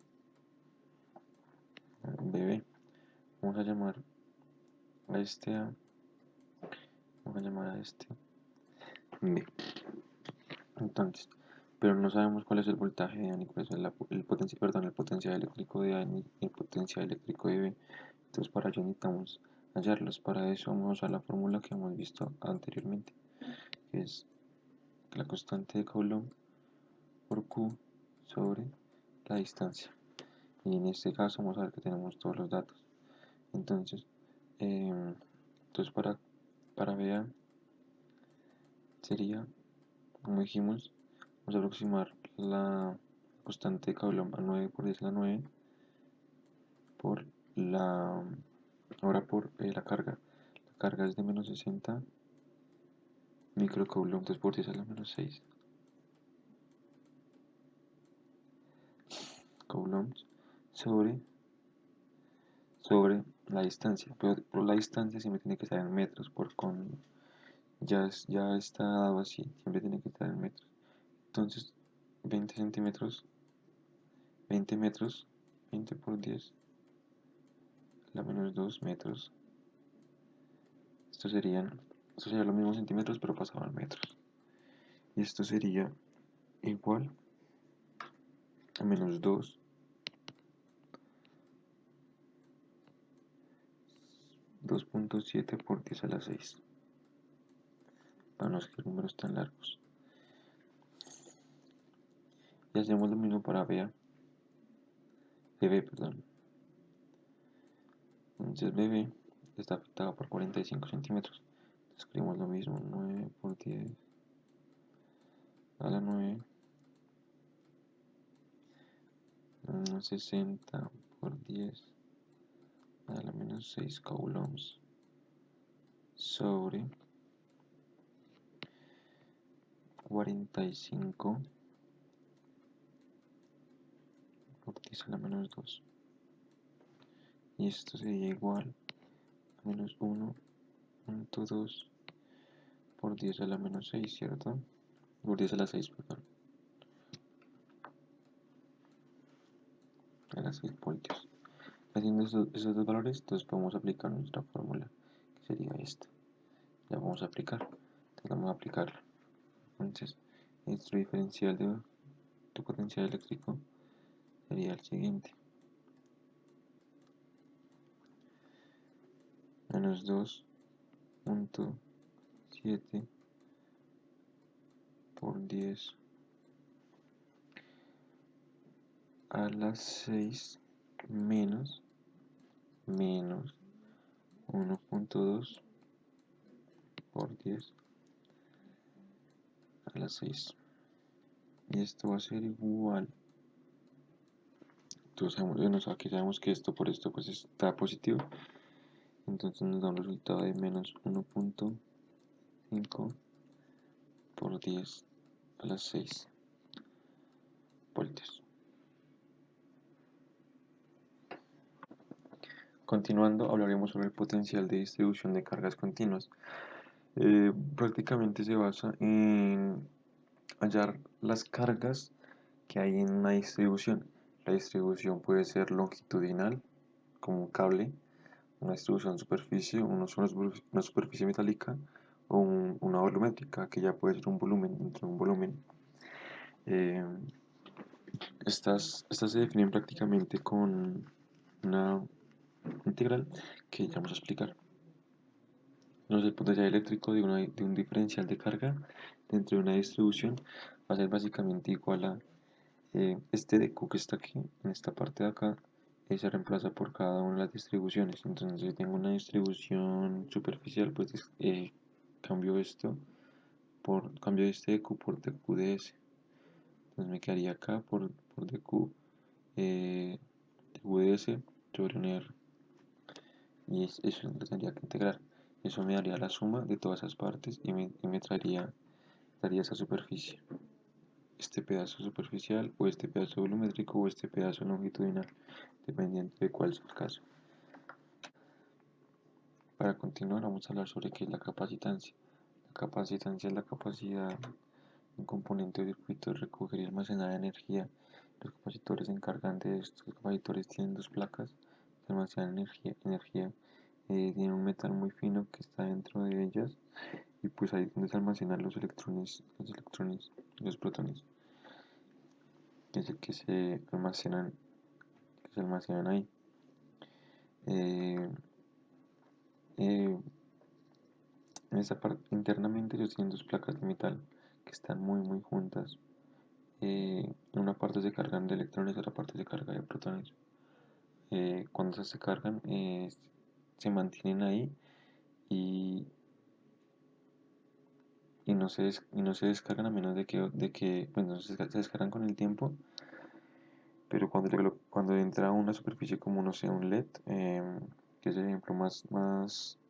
BB. Vamos a llamar a este A, vamos a llamar a este B. Entonces, pero no sabemos cuál es el voltaje de A ni cuál es el potencial eléctrico de A ni el potencial eléctrico de B. Entonces para ello necesitamos hallarlos. Para eso vamos a usar la fórmula que hemos visto anteriormente, que es la constante de Coulomb por Q sobre la distancia. Y en este caso vamos a ver que tenemos todos los datos. Entonces, entonces para BA sería, como dijimos, vamos a aproximar la constante de Coulomb a 9 por 10 a la 9 por la, ahora por la carga. La carga es de menos 60 microcoulomb, entonces por 10 a la menos 6 coulombs sobre la distancia, pero la distancia siempre tiene que estar en metros, ya está dado así, siempre tiene que estar en metros. Entonces, 20 centímetros, 20 metros, 20 por 10, la menos 2 metros. Esto serían los mismos centímetros, pero pasaban metros. Y esto sería igual a menos 2.7 por 10 a la 6. Para no escribir números tan largos. Y hacemos lo mismo para BB, perdón. Entonces BB está afectado por 45 centímetros. Escribimos lo mismo, 9 por 10 a la 9, 60 por 10 a la menos 6 coulombs sobre 45 por 10 a la menos 2. Y esto sería igual a menos 1.2 por 10 a la menos 6, ¿cierto? Por 10 a la 6, perdón. A las 6 voltios. Haciendo esos dos valores, entonces podemos aplicar nuestra fórmula, que sería esta. Ya vamos a aplicar. Entonces vamos a aplicarla. Entonces, nuestro diferencial de tu potencial eléctrico sería el siguiente. Menos 2.7 por 10 a la 6 menos 1.2 por 10 a la 6. Y esto va a ser igual. Entonces, bueno, aquí sabemos que esto por esto pues está positivo. Entonces nos da un resultado de menos 1.5 por 10 a la 6 voltios. Continuando, hablaremos sobre el potencial de distribución de cargas continuas. Prácticamente se basa en hallar las cargas que hay en una distribución. La distribución puede ser longitudinal, como un cable, una distribución superficie, una superficie metálica, o una volumétrica, que ya puede ser un volumen entre un volumen. Estas se definen prácticamente con una integral que ya vamos a explicar. El potencial eléctrico de un diferencial de carga dentro de una distribución va a ser básicamente igual a este de Q que está aquí, en esta parte de acá, se reemplaza por cada una de las distribuciones. Entonces, si tengo una distribución superficial, pues cambio este de Q por dq de S. Entonces me quedaría acá por dq dq de S sobre un R. Y eso lo tendría que integrar. Eso me daría la suma de todas esas partes y me daría esa superficie. Este pedazo superficial o este pedazo volumétrico o este pedazo longitudinal, dependiendo de cuál sea el caso. Para continuar vamos a hablar sobre qué es la capacitancia. La capacitancia es la capacidad de un componente de circuito de recoger y almacenar energía. Los capacitores se encargan de esto. Los capacitores tienen dos placas que almacenan energía. Tienen un metal muy fino que está dentro de ellas y pues ahí es donde se almacenan los electrones y los protones que se almacenan ahí. Eh, eh, en esta parte internamente ellos tienen dos placas de metal que están muy juntas. En una parte se cargan de electrones, otra parte se carga de protones. cuando se cargan, se mantienen ahí y, y no se descargan a menos de que bueno, se descargan con el tiempo, pero cuando entra a una superficie como, no sé, un LED, que es el ejemplo más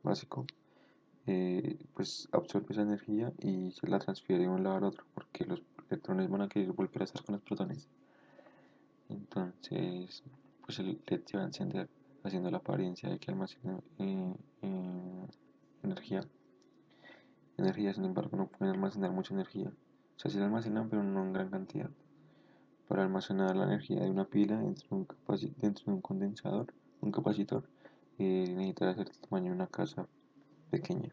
básico, pues absorbe esa energía y se la transfiere de un lado al otro, porque los electrones van a querer volver a estar con los protones. Entonces, pues el LED se va a encender, haciendo la apariencia de que almacena energía. Sin embargo, no pueden almacenar mucha energía. O sea, sí la almacenan, pero no en gran cantidad. Para almacenar la energía de una pila dentro de un condensador, un capacitor, necesita ser el tamaño de una casa pequeña.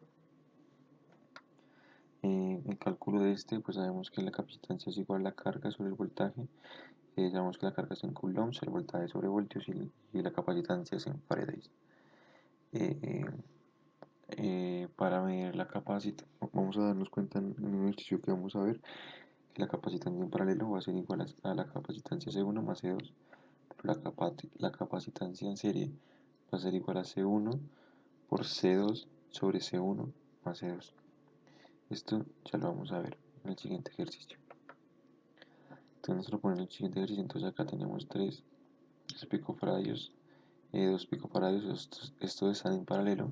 El cálculo de este, pues sabemos que la capacitancia es igual a la carga sobre el voltaje. Sabemos que la carga es en coulombs, el voltaje sobre voltios y la capacitancia es en Faraday. Eh, para medir la capacidad, vamos a darnos cuenta en un ejercicio que vamos a ver que la capacitancia en paralelo va a ser igual a la capacitancia C1 más C2. La capacitancia en serie va a ser igual a C1 por C2 sobre C1 más C2. Esto ya lo vamos a ver en el siguiente ejercicio. Entonces lo ponemos en el siguiente ejercicio. Entonces acá tenemos 3 picofaradios, 2 picofaradios. Estos están en paralelo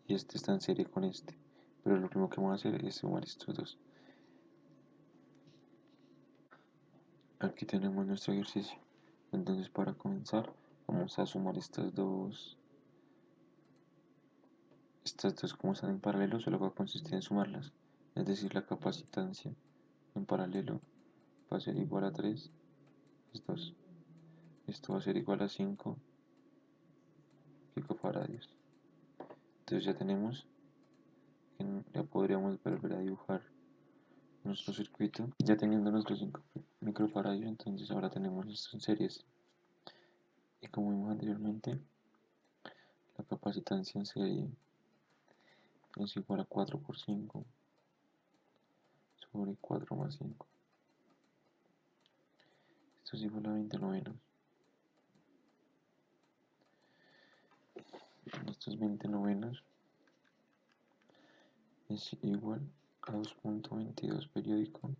y este está en serie con este. Pero lo primero que vamos a hacer es sumar estos dos. Aquí tenemos nuestro ejercicio. Entonces para comenzar vamos a sumar estas dos como están en paralelo, solo va a consistir en sumarlas. Es decir, la capacitancia en paralelo va a ser igual a 3 es 2. Esto va a ser igual a 5 picofaradios. Entonces ya tenemos, ya podríamos volver a dibujar nuestro circuito. Ya teniendo nuestros 5 microfaradios, entonces ahora tenemos esto en series. Y como vimos anteriormente, la capacitancia en serie es igual a 4 por 5 sobre 4 más 5. Esto es igual a 20 novenos. Estos 20 novenos es igual a 2.22 periódico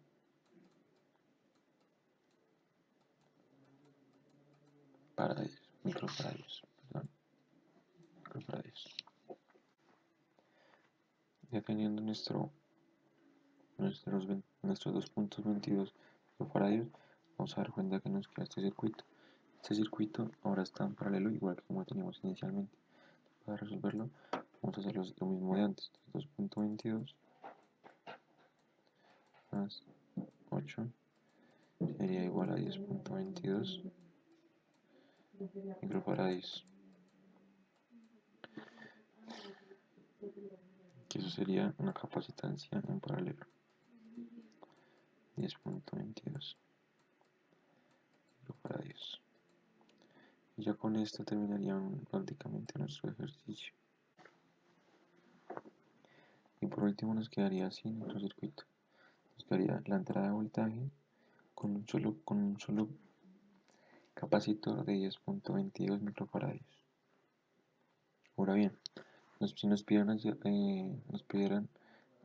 microfaradios. Ya teniendo nuestros 2.22 microfaradios, vamos a dar cuenta que nos queda este circuito. Este circuito ahora está en paralelo, igual que como teníamos inicialmente. Para resolverlo, vamos a hacer lo mismo de antes. 2.22 más 8 sería igual a 10.22 microfaradios. Que eso sería una capacitancia en paralelo. 10.22 microfaradios. Y ya con esto terminaría prácticamente nuestro ejercicio. Y por último nos quedaría así nuestro circuito. Nos quedaría la entrada de voltaje con un solo capacitor de 10.22 microfaradios. Ahora bien, si nos pidieran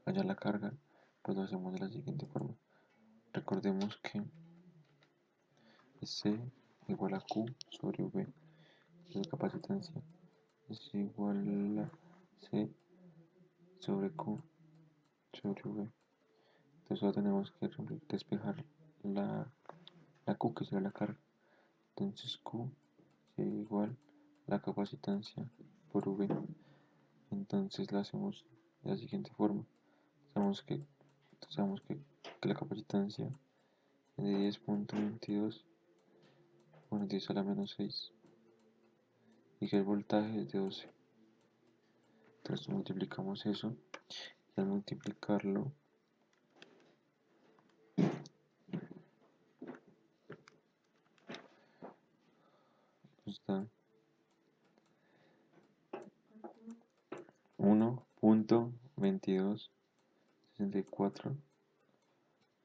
hallar la carga, pues lo hacemos de la siguiente forma. Recordemos que C igual a Q sobre V. La capacitancia es igual a C sobre Q sobre V. Entonces solo tenemos que despejar la Q, que será la carga. Entonces Q sería igual a la capacitancia por V. Entonces la hacemos de la siguiente forma. Sabemos que la capacitancia es de 10.22 por 10 a la menos 6 y que el voltaje es de 12. Entonces multiplicamos eso y al multiplicarlo nos da 1.2264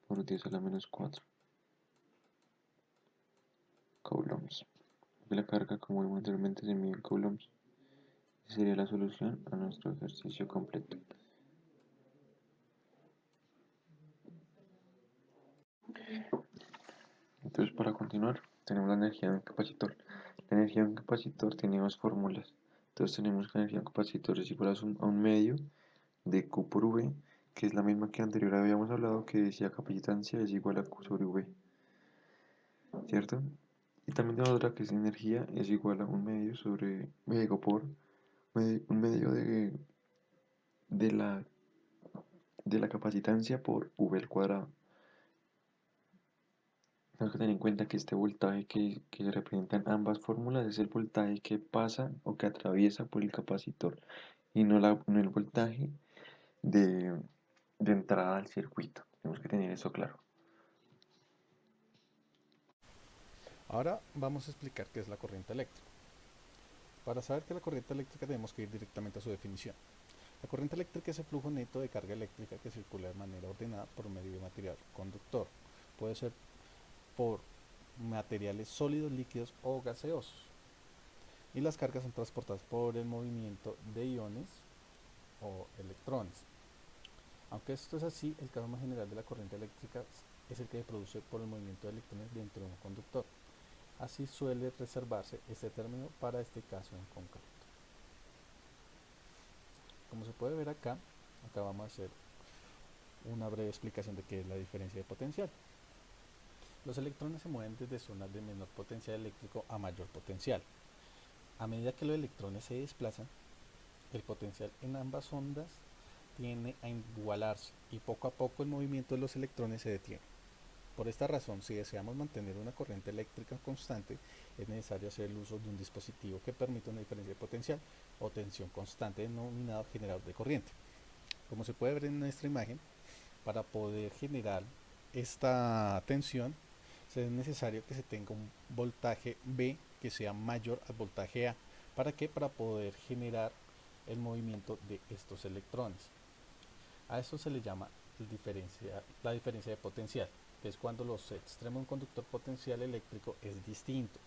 por 10 a la menos 4 coulombs. que la carga, como vimos anteriormente, se mide en coulombs. Esa sería la solución a nuestro ejercicio completo. Entonces, para continuar, tenemos la energía de un capacitor. La energía de un capacitor tiene dos fórmulas. Entonces tenemos que la energía de un capacitor es igual a un medio de Q por V, que es la misma que anterior habíamos hablado, que decía capacitancia es igual a Q sobre V, ¿cierto? Y también la otra, que es energía, es igual a un medio sobre, me digo por, un medio de la, de la capacitancia por V al cuadrado. Tenemos que tener en cuenta que este voltaje que representan ambas fórmulas es el voltaje que pasa o que atraviesa por el capacitor y no el voltaje de, de entrada al circuito. Tenemos que tener eso claro. Ahora vamos a explicar qué es la corriente eléctrica. Para saber qué es la corriente eléctrica tenemos que ir directamente a su definición. La corriente eléctrica es el flujo neto de carga eléctrica que circula de manera ordenada por medio de material conductor. Puede ser por materiales sólidos, líquidos o gaseosos. Y las cargas son transportadas por el movimiento de iones o electrones. Aunque esto es así, el caso más general de la corriente eléctrica es el que se produce por el movimiento de electrones dentro de un conductor. Así suele reservarse este término para este caso en concreto. Como se puede ver acá vamos a hacer una breve explicación de qué es la diferencia de potencial. Los electrones se mueven desde zonas de menor potencial eléctrico a mayor potencial. A medida que los electrones se desplazan, el potencial en ambas ondas tiende a igualarse y poco a poco el movimiento de los electrones se detiene. Por esta razón, si deseamos mantener una corriente eléctrica constante, es necesario hacer el uso de un dispositivo que permita una diferencia de potencial o tensión constante denominado generador de corriente. Como se puede ver en nuestra imagen, para poder generar esta tensión es necesario que se tenga un voltaje B que sea mayor al voltaje A. ¿Para qué? Para poder generar el movimiento de estos electrones. A esto se le llama la diferencia de potencial, que es cuando los extremos de un conductor potencial eléctrico es distinto,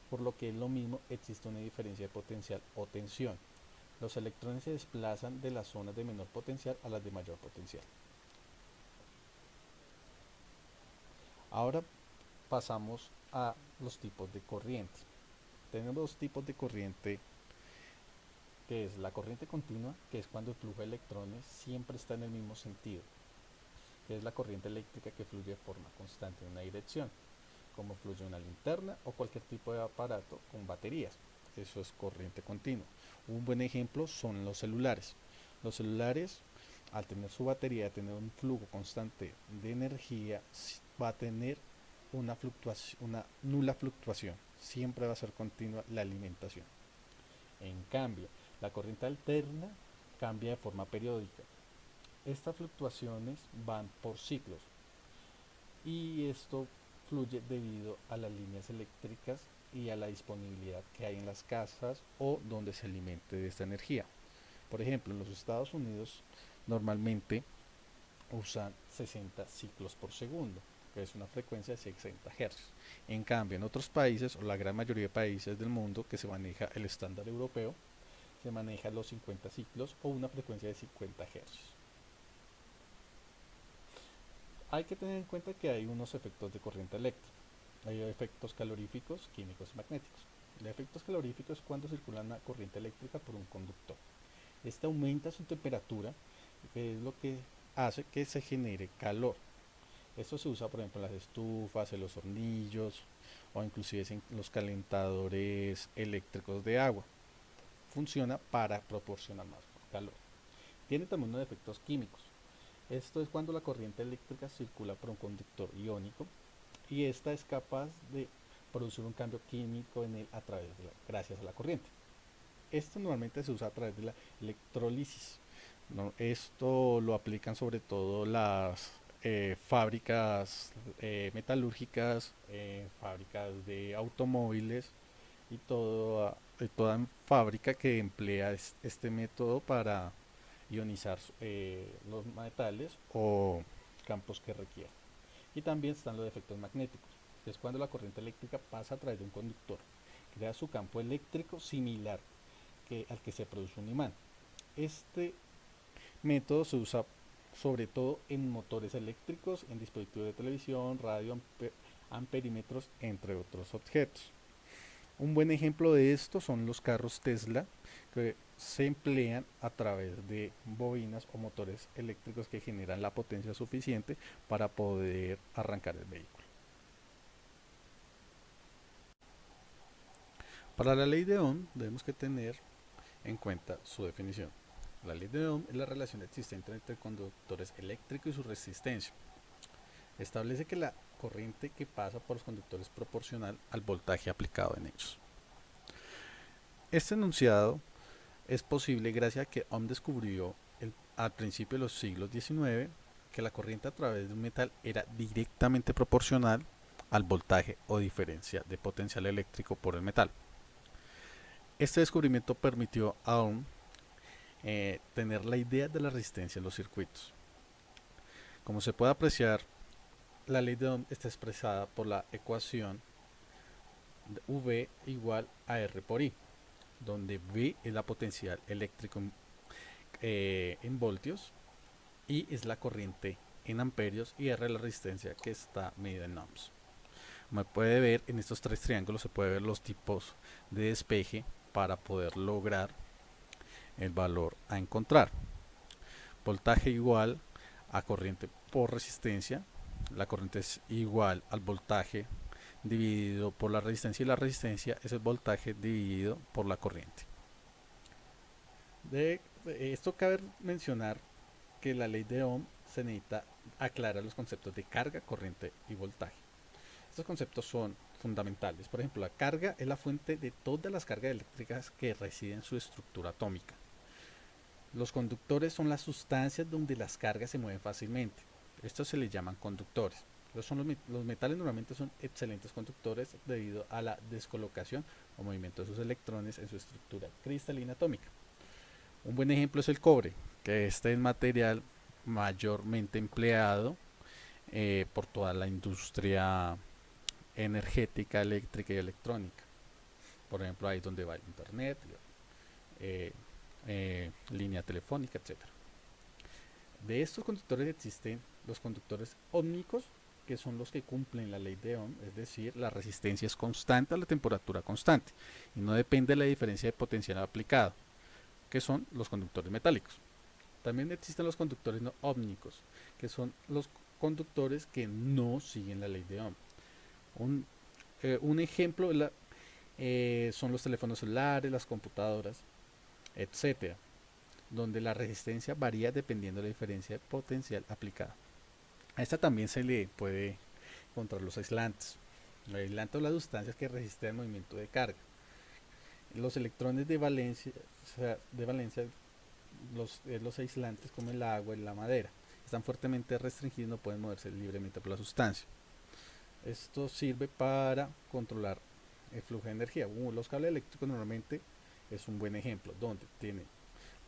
por lo que es lo mismo existe una diferencia de potencial o tensión. Los electrones se desplazan de las zonas de menor potencial a las de mayor potencial. Ahora pasamos a los tipos de corriente. Tenemos dos tipos de corriente, que es la corriente continua, que es cuando el flujo de electrones siempre está en el mismo sentido, que es la corriente eléctrica que fluye de forma constante en una dirección, como fluye una linterna o cualquier tipo de aparato con baterías. Eso es corriente continua. Un buen ejemplo son los celulares. Los celulares, al tener su batería, tener un flujo constante de energía, va a tener una nula fluctuación. Siempre va a ser continua la alimentación. En cambio, la corriente alterna cambia de forma periódica. Estas fluctuaciones van por ciclos y esto fluye debido a las líneas eléctricas y a la disponibilidad que hay en las casas o donde se alimente de esta energía. Por ejemplo, en los Estados Unidos normalmente usan 60 ciclos por segundo, que es una frecuencia de 60 Hz. En cambio, en otros países, o la gran mayoría de países del mundo que se maneja el estándar europeo, se maneja los 50 ciclos o una frecuencia de 50 Hz. Hay que tener en cuenta que hay unos efectos de corriente eléctrica. Hay efectos caloríficos, químicos y magnéticos. El efecto calorífico es cuando circula una corriente eléctrica por un conductor. Este aumenta su temperatura, que es lo que hace que se genere calor. Esto se usa, por ejemplo, en las estufas, en los hornillos o inclusive en los calentadores eléctricos de agua. Funciona para proporcionar más calor. Tiene también unos efectos químicos. Esto es cuando la corriente eléctrica circula por un conductor iónico y esta es capaz de producir un cambio químico en él gracias a la corriente. Esto normalmente se usa a través de la electrólisis. ¿No? Esto lo aplican sobre todo las fábricas metalúrgicas, fábricas de automóviles y toda fábrica que emplea este método para ionizar los metales o campos que requieran. Y también están los efectos magnéticos, que es cuando la corriente eléctrica pasa a través de un conductor, crea su campo eléctrico similar al que se produce un imán. Este método se usa sobre todo en motores eléctricos, en dispositivos de televisión, radio, amperímetros, entre otros objetos. Un buen ejemplo de esto son los carros Tesla, que se emplean a través de bobinas o motores eléctricos que generan la potencia suficiente para poder arrancar el vehículo. Para la ley de Ohm debemos que tener en cuenta su definición. La ley de Ohm es la relación existente entre conductores eléctricos y su resistencia. Establece que la corriente que pasa por los conductores es proporcional al voltaje aplicado en ellos. Este enunciado es posible gracias a que Ohm descubrió al principio de los siglos XIX que la corriente a través de un metal era directamente proporcional al voltaje o diferencia de potencial eléctrico por el metal. Este descubrimiento permitió a Ohm tener la idea de la resistencia en los circuitos. Como se puede apreciar, la ley de Ohm está expresada por la ecuación V igual a R por I, donde V es la potencial eléctrico en voltios, I es la corriente en amperios y R es la resistencia que está medida en ohms. Como puede ver en estos tres triángulos, se puede ver los tipos de despeje para poder lograr el valor a encontrar. Voltaje igual a corriente por resistencia. La corriente es igual al voltaje dividido por la resistencia y la resistencia es el voltaje dividido por la corriente. De esto cabe mencionar que la ley de Ohm se necesita aclarar los conceptos de carga, corriente y voltaje. Estos conceptos son fundamentales. Por ejemplo, la carga es la fuente de todas las cargas eléctricas que residen en su estructura atómica. Los conductores son las sustancias donde las cargas se mueven fácilmente. Estos se les llaman conductores. Los metales normalmente son excelentes conductores debido a la descolocación o movimiento de sus electrones en su estructura cristalina atómica. Un buen ejemplo es el cobre, que este es material mayormente empleado por toda la industria energética, eléctrica y electrónica. Por ejemplo, ahí es donde va el internet, línea telefónica, etc. De estos conductores existen los conductores ómnicos, que son los que cumplen la ley de Ohm, es decir, la resistencia es constante a la temperatura constante y no depende de la diferencia de potencial aplicado, que son los conductores metálicos. También existen los conductores no ómnicos, que son los conductores que no siguen la ley de Ohm. Un ejemplo son los teléfonos celulares, las computadoras, etcétera, donde la resistencia varía dependiendo de la diferencia de potencial aplicada. A esta también se le puede encontrar los aislantes. Los aislantes son las sustancias que resisten el movimiento de carga. Los electrones de valencia, los aislantes como el agua y la madera, están fuertemente restringidos y no pueden moverse libremente por la sustancia. Esto sirve para controlar el flujo de energía. Los cables eléctricos normalmente es un buen ejemplo, donde tiene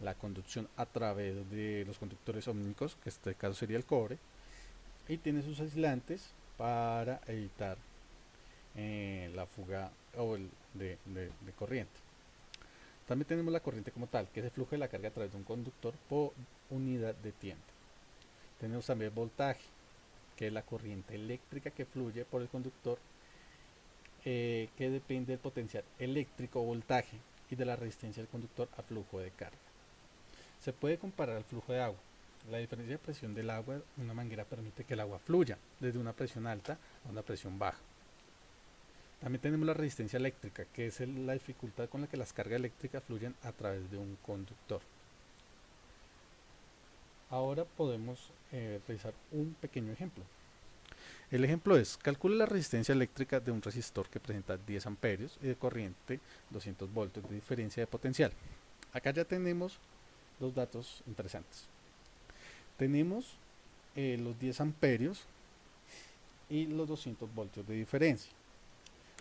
la conducción a través de los conductores ómnicos, que en este caso sería el cobre, y tiene sus aislantes para evitar la fuga de corriente. También tenemos la corriente como tal, que es el flujo de la carga a través de un conductor por unidad de tiempo. Tenemos también el voltaje, que es la corriente eléctrica que fluye por el conductor, que depende del potencial eléctrico o voltaje y de la resistencia del conductor a flujo de carga. Se puede comparar al flujo de agua. La diferencia de presión del agua en una manguera permite que el agua fluya desde una presión alta a una presión baja. También tenemos la resistencia eléctrica, que es la dificultad con la que las cargas eléctricas fluyen a través de un conductor. Ahora podemos realizar un pequeño ejemplo. El ejemplo es: calcule la resistencia eléctrica de un resistor que presenta 10 amperios y de corriente 200 voltios de diferencia de potencial. Acá ya tenemos los datos interesantes. Tenemos los 10 amperios y los 200 voltios de diferencia.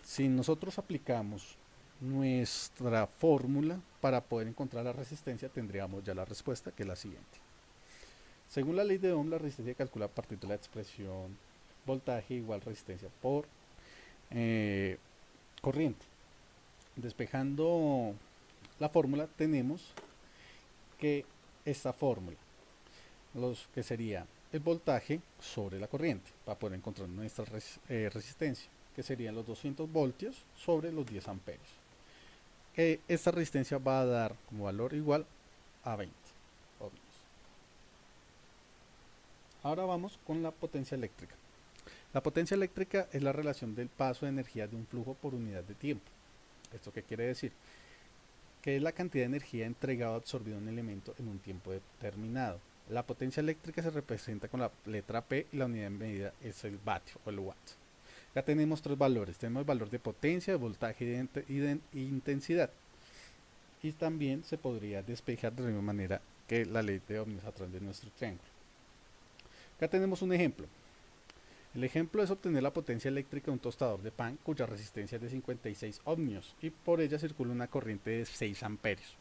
Si nosotros aplicamos nuestra fórmula para poder encontrar la resistencia, tendríamos ya la respuesta, que es la siguiente. Según la ley de Ohm, la resistencia se calcula a partir de la expresión voltaje igual resistencia por corriente. Despejando la fórmula tenemos que esta fórmula, los que sería el voltaje sobre la corriente, para poder encontrar nuestra resistencia, que serían los 200 voltios sobre los 10 amperios. Que esta resistencia va a dar como valor igual a 20 ohmios. Ahora vamos con la potencia eléctrica. La potencia eléctrica es la relación del paso de energía de un flujo por unidad de tiempo. ¿Esto qué quiere decir? Que es la cantidad de energía entregada o absorbida en un elemento en un tiempo determinado. La potencia eléctrica se representa con la letra P y la unidad de medida es el vatio o el watt. Acá tenemos tres valores. Tenemos el valor de potencia, de voltaje y de intensidad. Y también se podría despejar de la misma manera que la ley de ohmios a través de nuestro triángulo. Acá tenemos un ejemplo. El ejemplo es obtener la potencia eléctrica de un tostador de pan cuya resistencia es de 56 ohmios y por ella circula una corriente de 6 amperios.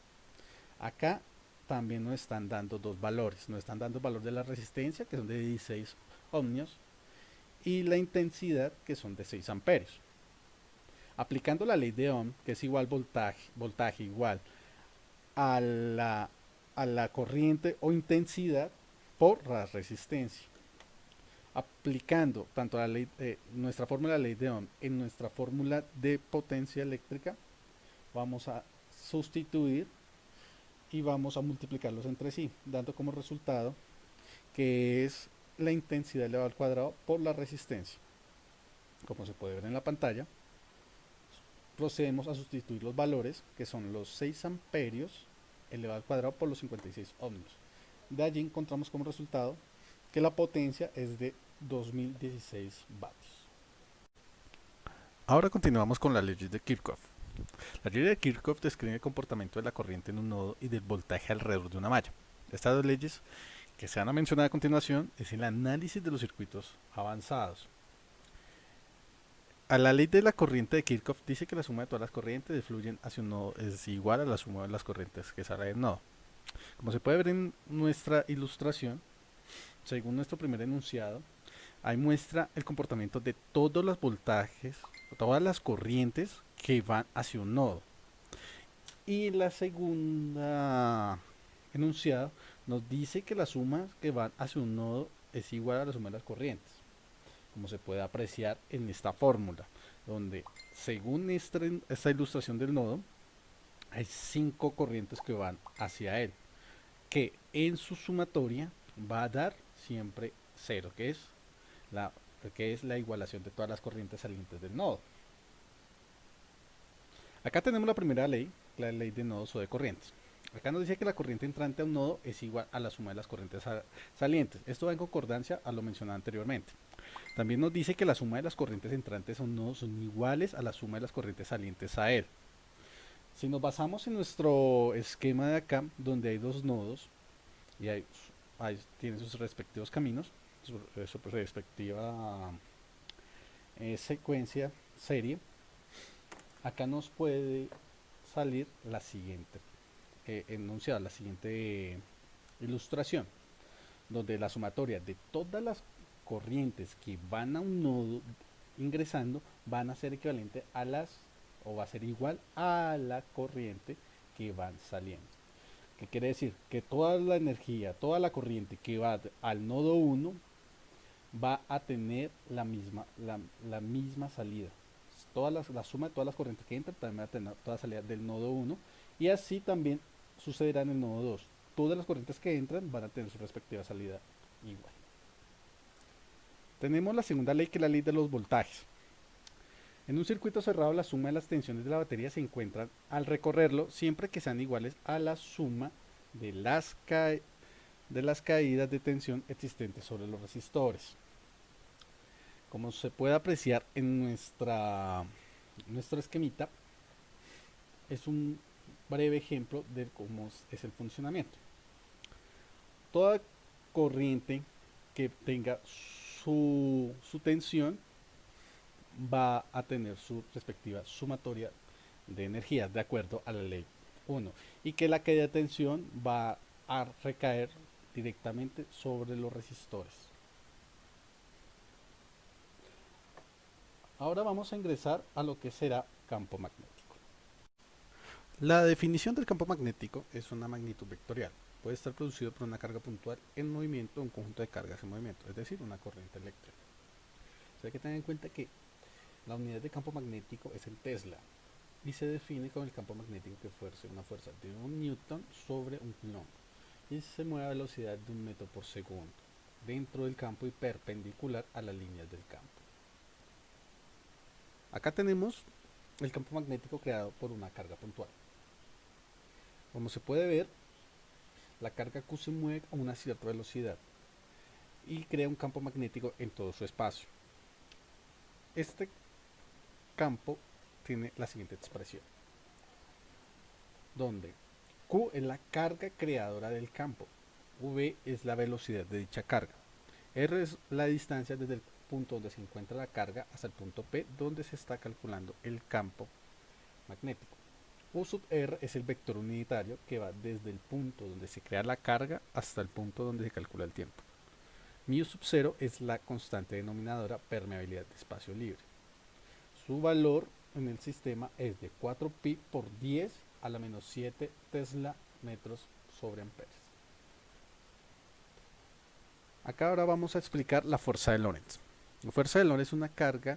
Acá también nos están dando dos valores. Nos están dando el valor de la resistencia, que son de 16 ohmios, y la intensidad, que son de 6 amperios. Aplicando la ley de Ohm, que es igual voltaje igual a la corriente o intensidad por la resistencia. Aplicando tanto la ley, nuestra fórmula de la ley de Ohm en nuestra fórmula de potencia eléctrica, vamos a sustituir y vamos a multiplicarlos entre sí, dando como resultado que es la intensidad elevado al cuadrado por la resistencia. Como se puede ver en la pantalla, procedemos a sustituir los valores, que son los 6 amperios elevado al cuadrado por los 56 ohmios. De allí encontramos como resultado que la potencia es de 2016 vatios. Ahora continuamos con las leyes de Kirchhoff. La ley de Kirchhoff describe el comportamiento de la corriente en un nodo y del voltaje alrededor de una malla. Estas dos leyes que se van a mencionar a continuación es el análisis de los circuitos avanzados. A la ley de la corriente de Kirchhoff dice que la suma de todas las corrientes que fluyen hacia un nodo es igual a la suma de las corrientes que salen del nodo. Como se puede ver en nuestra ilustración, según nuestro primer enunciado, ahí muestra el comportamiento de todos los voltajes, todas las corrientes que van hacia un nodo. Y la segunda enunciado nos dice que la suma que van hacia un nodo es igual a la suma de las corrientes, como se puede apreciar en esta fórmula, donde según esta ilustración del nodo, hay 5 corrientes que van hacia él, que en su sumatoria va a dar siempre 0, que es la igualación de todas las corrientes salientes del nodo. Acá tenemos la primera ley, la ley de nodos o de corrientes. Acá nos dice que la corriente entrante a un nodo es igual a la suma de las corrientes salientes. Esto va en concordancia a lo mencionado anteriormente. También nos dice que la suma de las corrientes entrantes a un nodo son iguales a la suma de las corrientes salientes a él. Si nos basamos en nuestro esquema de acá, donde hay dos nodos y tienen sus respectivos caminos, su respectiva secuencia, serie, acá nos puede salir la siguiente enunciado, la siguiente ilustración, donde la sumatoria de todas las corrientes que van a un nodo ingresando van a ser equivalente a o va a ser igual a la corriente que van saliendo. ¿Qué quiere decir? Que toda la energía, toda la corriente que va al nodo 1 va a tener la misma salida. La suma de todas las corrientes que entran también va a tener toda salida del nodo 1 y así también sucederá en el nodo 2. Todas las corrientes que entran van a tener su respectiva salida igual. Tenemos la segunda ley, que es la ley de los voltajes. En un circuito cerrado, la suma de las tensiones de la batería se encuentran al recorrerlo siempre que sean iguales a la suma de las caídas de tensión existentes sobre los resistores. Como se puede apreciar en nuestro esquemita, es un breve ejemplo de cómo es el funcionamiento. Toda corriente que tenga su tensión va a tener su respectiva sumatoria de energía de acuerdo a la ley 1 y que la caída de tensión va a recaer directamente sobre los resistores. Ahora vamos a ingresar a lo que será campo magnético. La definición del campo magnético es una magnitud vectorial. Puede estar producido por una carga puntual en movimiento o un conjunto de cargas en movimiento, es decir, una corriente eléctrica. Hay que tener en cuenta que la unidad de campo magnético es el Tesla y se define con el campo magnético que fuerce una fuerza de 1 Newton sobre un coulomb y se mueve a velocidad de 1 metro por segundo dentro del campo y perpendicular a las líneas del campo. Acá tenemos el campo magnético creado por una carga puntual. Como se puede ver, la carga Q se mueve a una cierta velocidad y crea un campo magnético en todo su espacio. Este campo tiene la siguiente expresión, donde Q es la carga creadora del campo, V es la velocidad de dicha carga, R es la distancia desde el punto donde se encuentra la carga hasta el punto P donde se está calculando el campo magnético. U sub R es el vector unitario que va desde el punto donde se crea la carga hasta el punto donde se calcula el tiempo. Mu sub 0 es la constante denominadora permeabilidad de espacio libre. Su valor en el sistema es de 4pi por 10 a la menos 7 Tesla metros sobre amperes. Acá ahora vamos a explicar la fuerza de Lorentz. La fuerza de Lorentz es una carga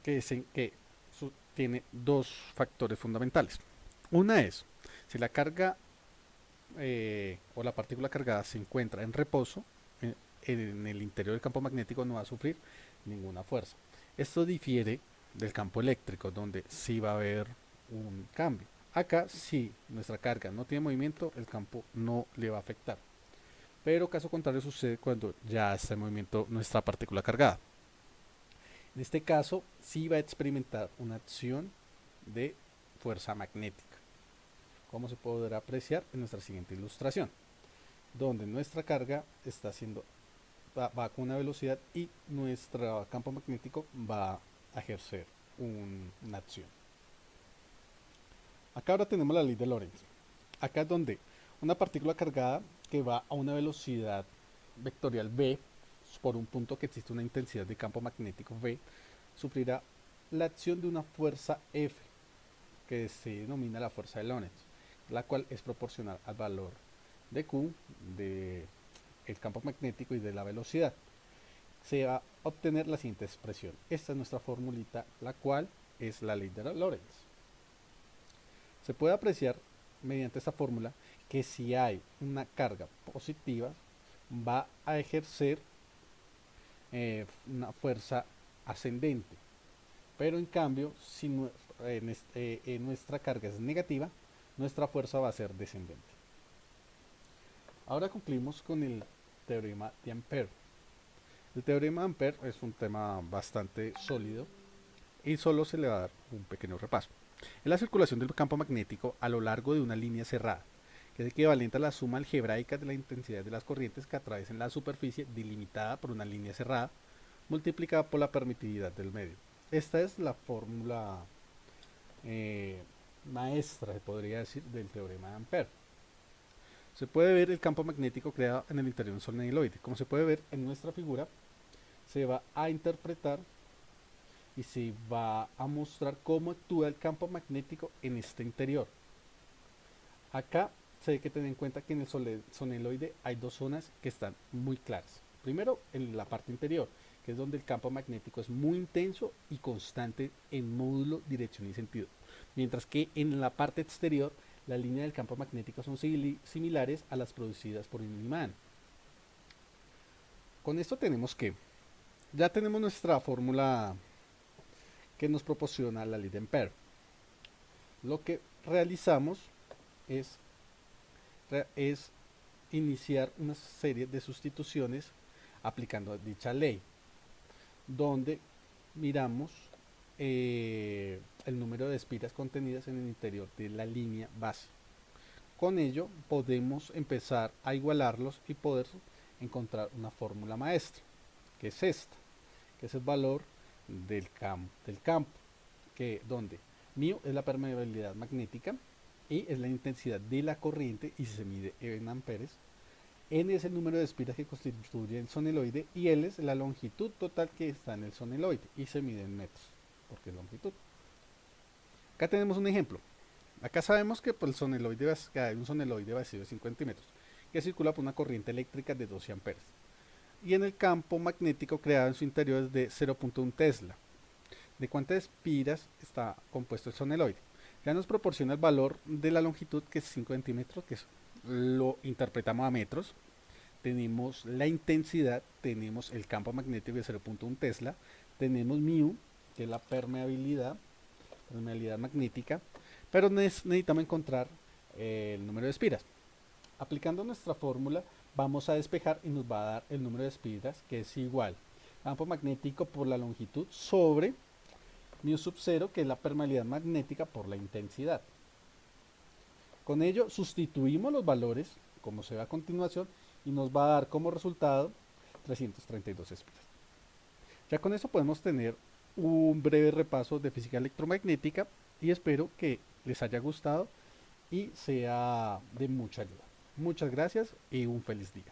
que tiene dos factores fundamentales. Una es, si la carga o la partícula cargada se encuentra en reposo, en el interior del campo magnético no va a sufrir ninguna fuerza. Esto difiere del campo eléctrico, donde sí va a haber un cambio. Acá, si nuestra carga no tiene movimiento, el campo no le va a afectar. Pero caso contrario sucede cuando ya está en movimiento nuestra partícula cargada. En este caso, sí va a experimentar una acción de fuerza magnética, como se podrá apreciar en nuestra siguiente ilustración, donde nuestra carga va con una velocidad y nuestro campo magnético va a ejercer una acción. Acá ahora tenemos la ley de Lorentz. Acá es donde una partícula cargada que va a una velocidad vectorial v por un punto que existe una intensidad de campo magnético v, sufrirá la acción de una fuerza F que se denomina la fuerza de Lorentz, la cual es proporcional al valor de Q, de el campo magnético y de la velocidad. Se va a obtener la siguiente expresión. Esta es nuestra formulita, la cual es la ley de Lorentz. Se puede apreciar mediante esta fórmula que si hay una carga positiva va a ejercer una fuerza ascendente, pero en cambio si nuestra carga es negativa, nuestra fuerza va a ser descendente. Ahora concluimos con el teorema de Ampère. El teorema de Ampère es un tema bastante sólido y solo se le va a dar un pequeño repaso. Es la circulación del campo magnético a lo largo de una línea cerrada, que es equivalente a la suma algebraica de la intensidad de las corrientes que atraviesan la superficie delimitada por una línea cerrada, multiplicada por la permitividad del medio. Esta es la fórmula maestra, se podría decir, del teorema de Ampère. Se puede ver el campo magnético creado en el interior de un solenoide. Como se puede ver en nuestra figura, se va a interpretar y se va a mostrar cómo actúa el campo magnético en este interior. Acá se hay que tener en cuenta que en el solenoide hay dos zonas que están muy claras. Primero, en la parte interior, que es donde el campo magnético es muy intenso y constante en módulo, dirección y sentido. Mientras que en la parte exterior, las líneas del campo magnético son similares a las producidas por un imán. Con esto ya tenemos nuestra fórmula que nos proporciona la ley de Ampère. Lo que realizamos es iniciar una serie de sustituciones aplicando dicha ley, donde miramos el número de espiras contenidas en el interior de la línea base. Con ello podemos empezar a igualarlos y poder encontrar una fórmula maestra, que es esta, que es el valor del campo, donde μ es la permeabilidad magnética, I es la intensidad de la corriente y se mide en amperes, N es el número de espiras que constituye el soleноide y L es la longitud total que está en el soleноide y se mide en metros, porque es longitud. Acá tenemos un ejemplo. Acá sabemos que por el solenoide hay un solenoide vacío de 5 centímetros que circula por una corriente eléctrica de 12 amperes. Y en el campo magnético creado en su interior es de 0.1 Tesla. ¿De cuántas espiras está compuesto el solenoide? Ya nos proporciona el valor de la longitud, que es 5 centímetros, que lo interpretamos a metros. Tenemos la intensidad, tenemos el campo magnético de 0.1 Tesla, tenemos μ, que es la permeabilidad magnética, pero necesitamos encontrar el número de espiras. Aplicando nuestra fórmula vamos a despejar y nos va a dar el número de espiras, que es igual campo magnético por la longitud sobre μ sub 0, que es la permeabilidad magnética por la intensidad. Con ello sustituimos los valores, como se ve a continuación, y nos va a dar como resultado 332 espiras. Ya con eso podemos tener un breve repaso de física electromagnética y espero que les haya gustado y sea de mucha ayuda. Muchas gracias y un feliz día.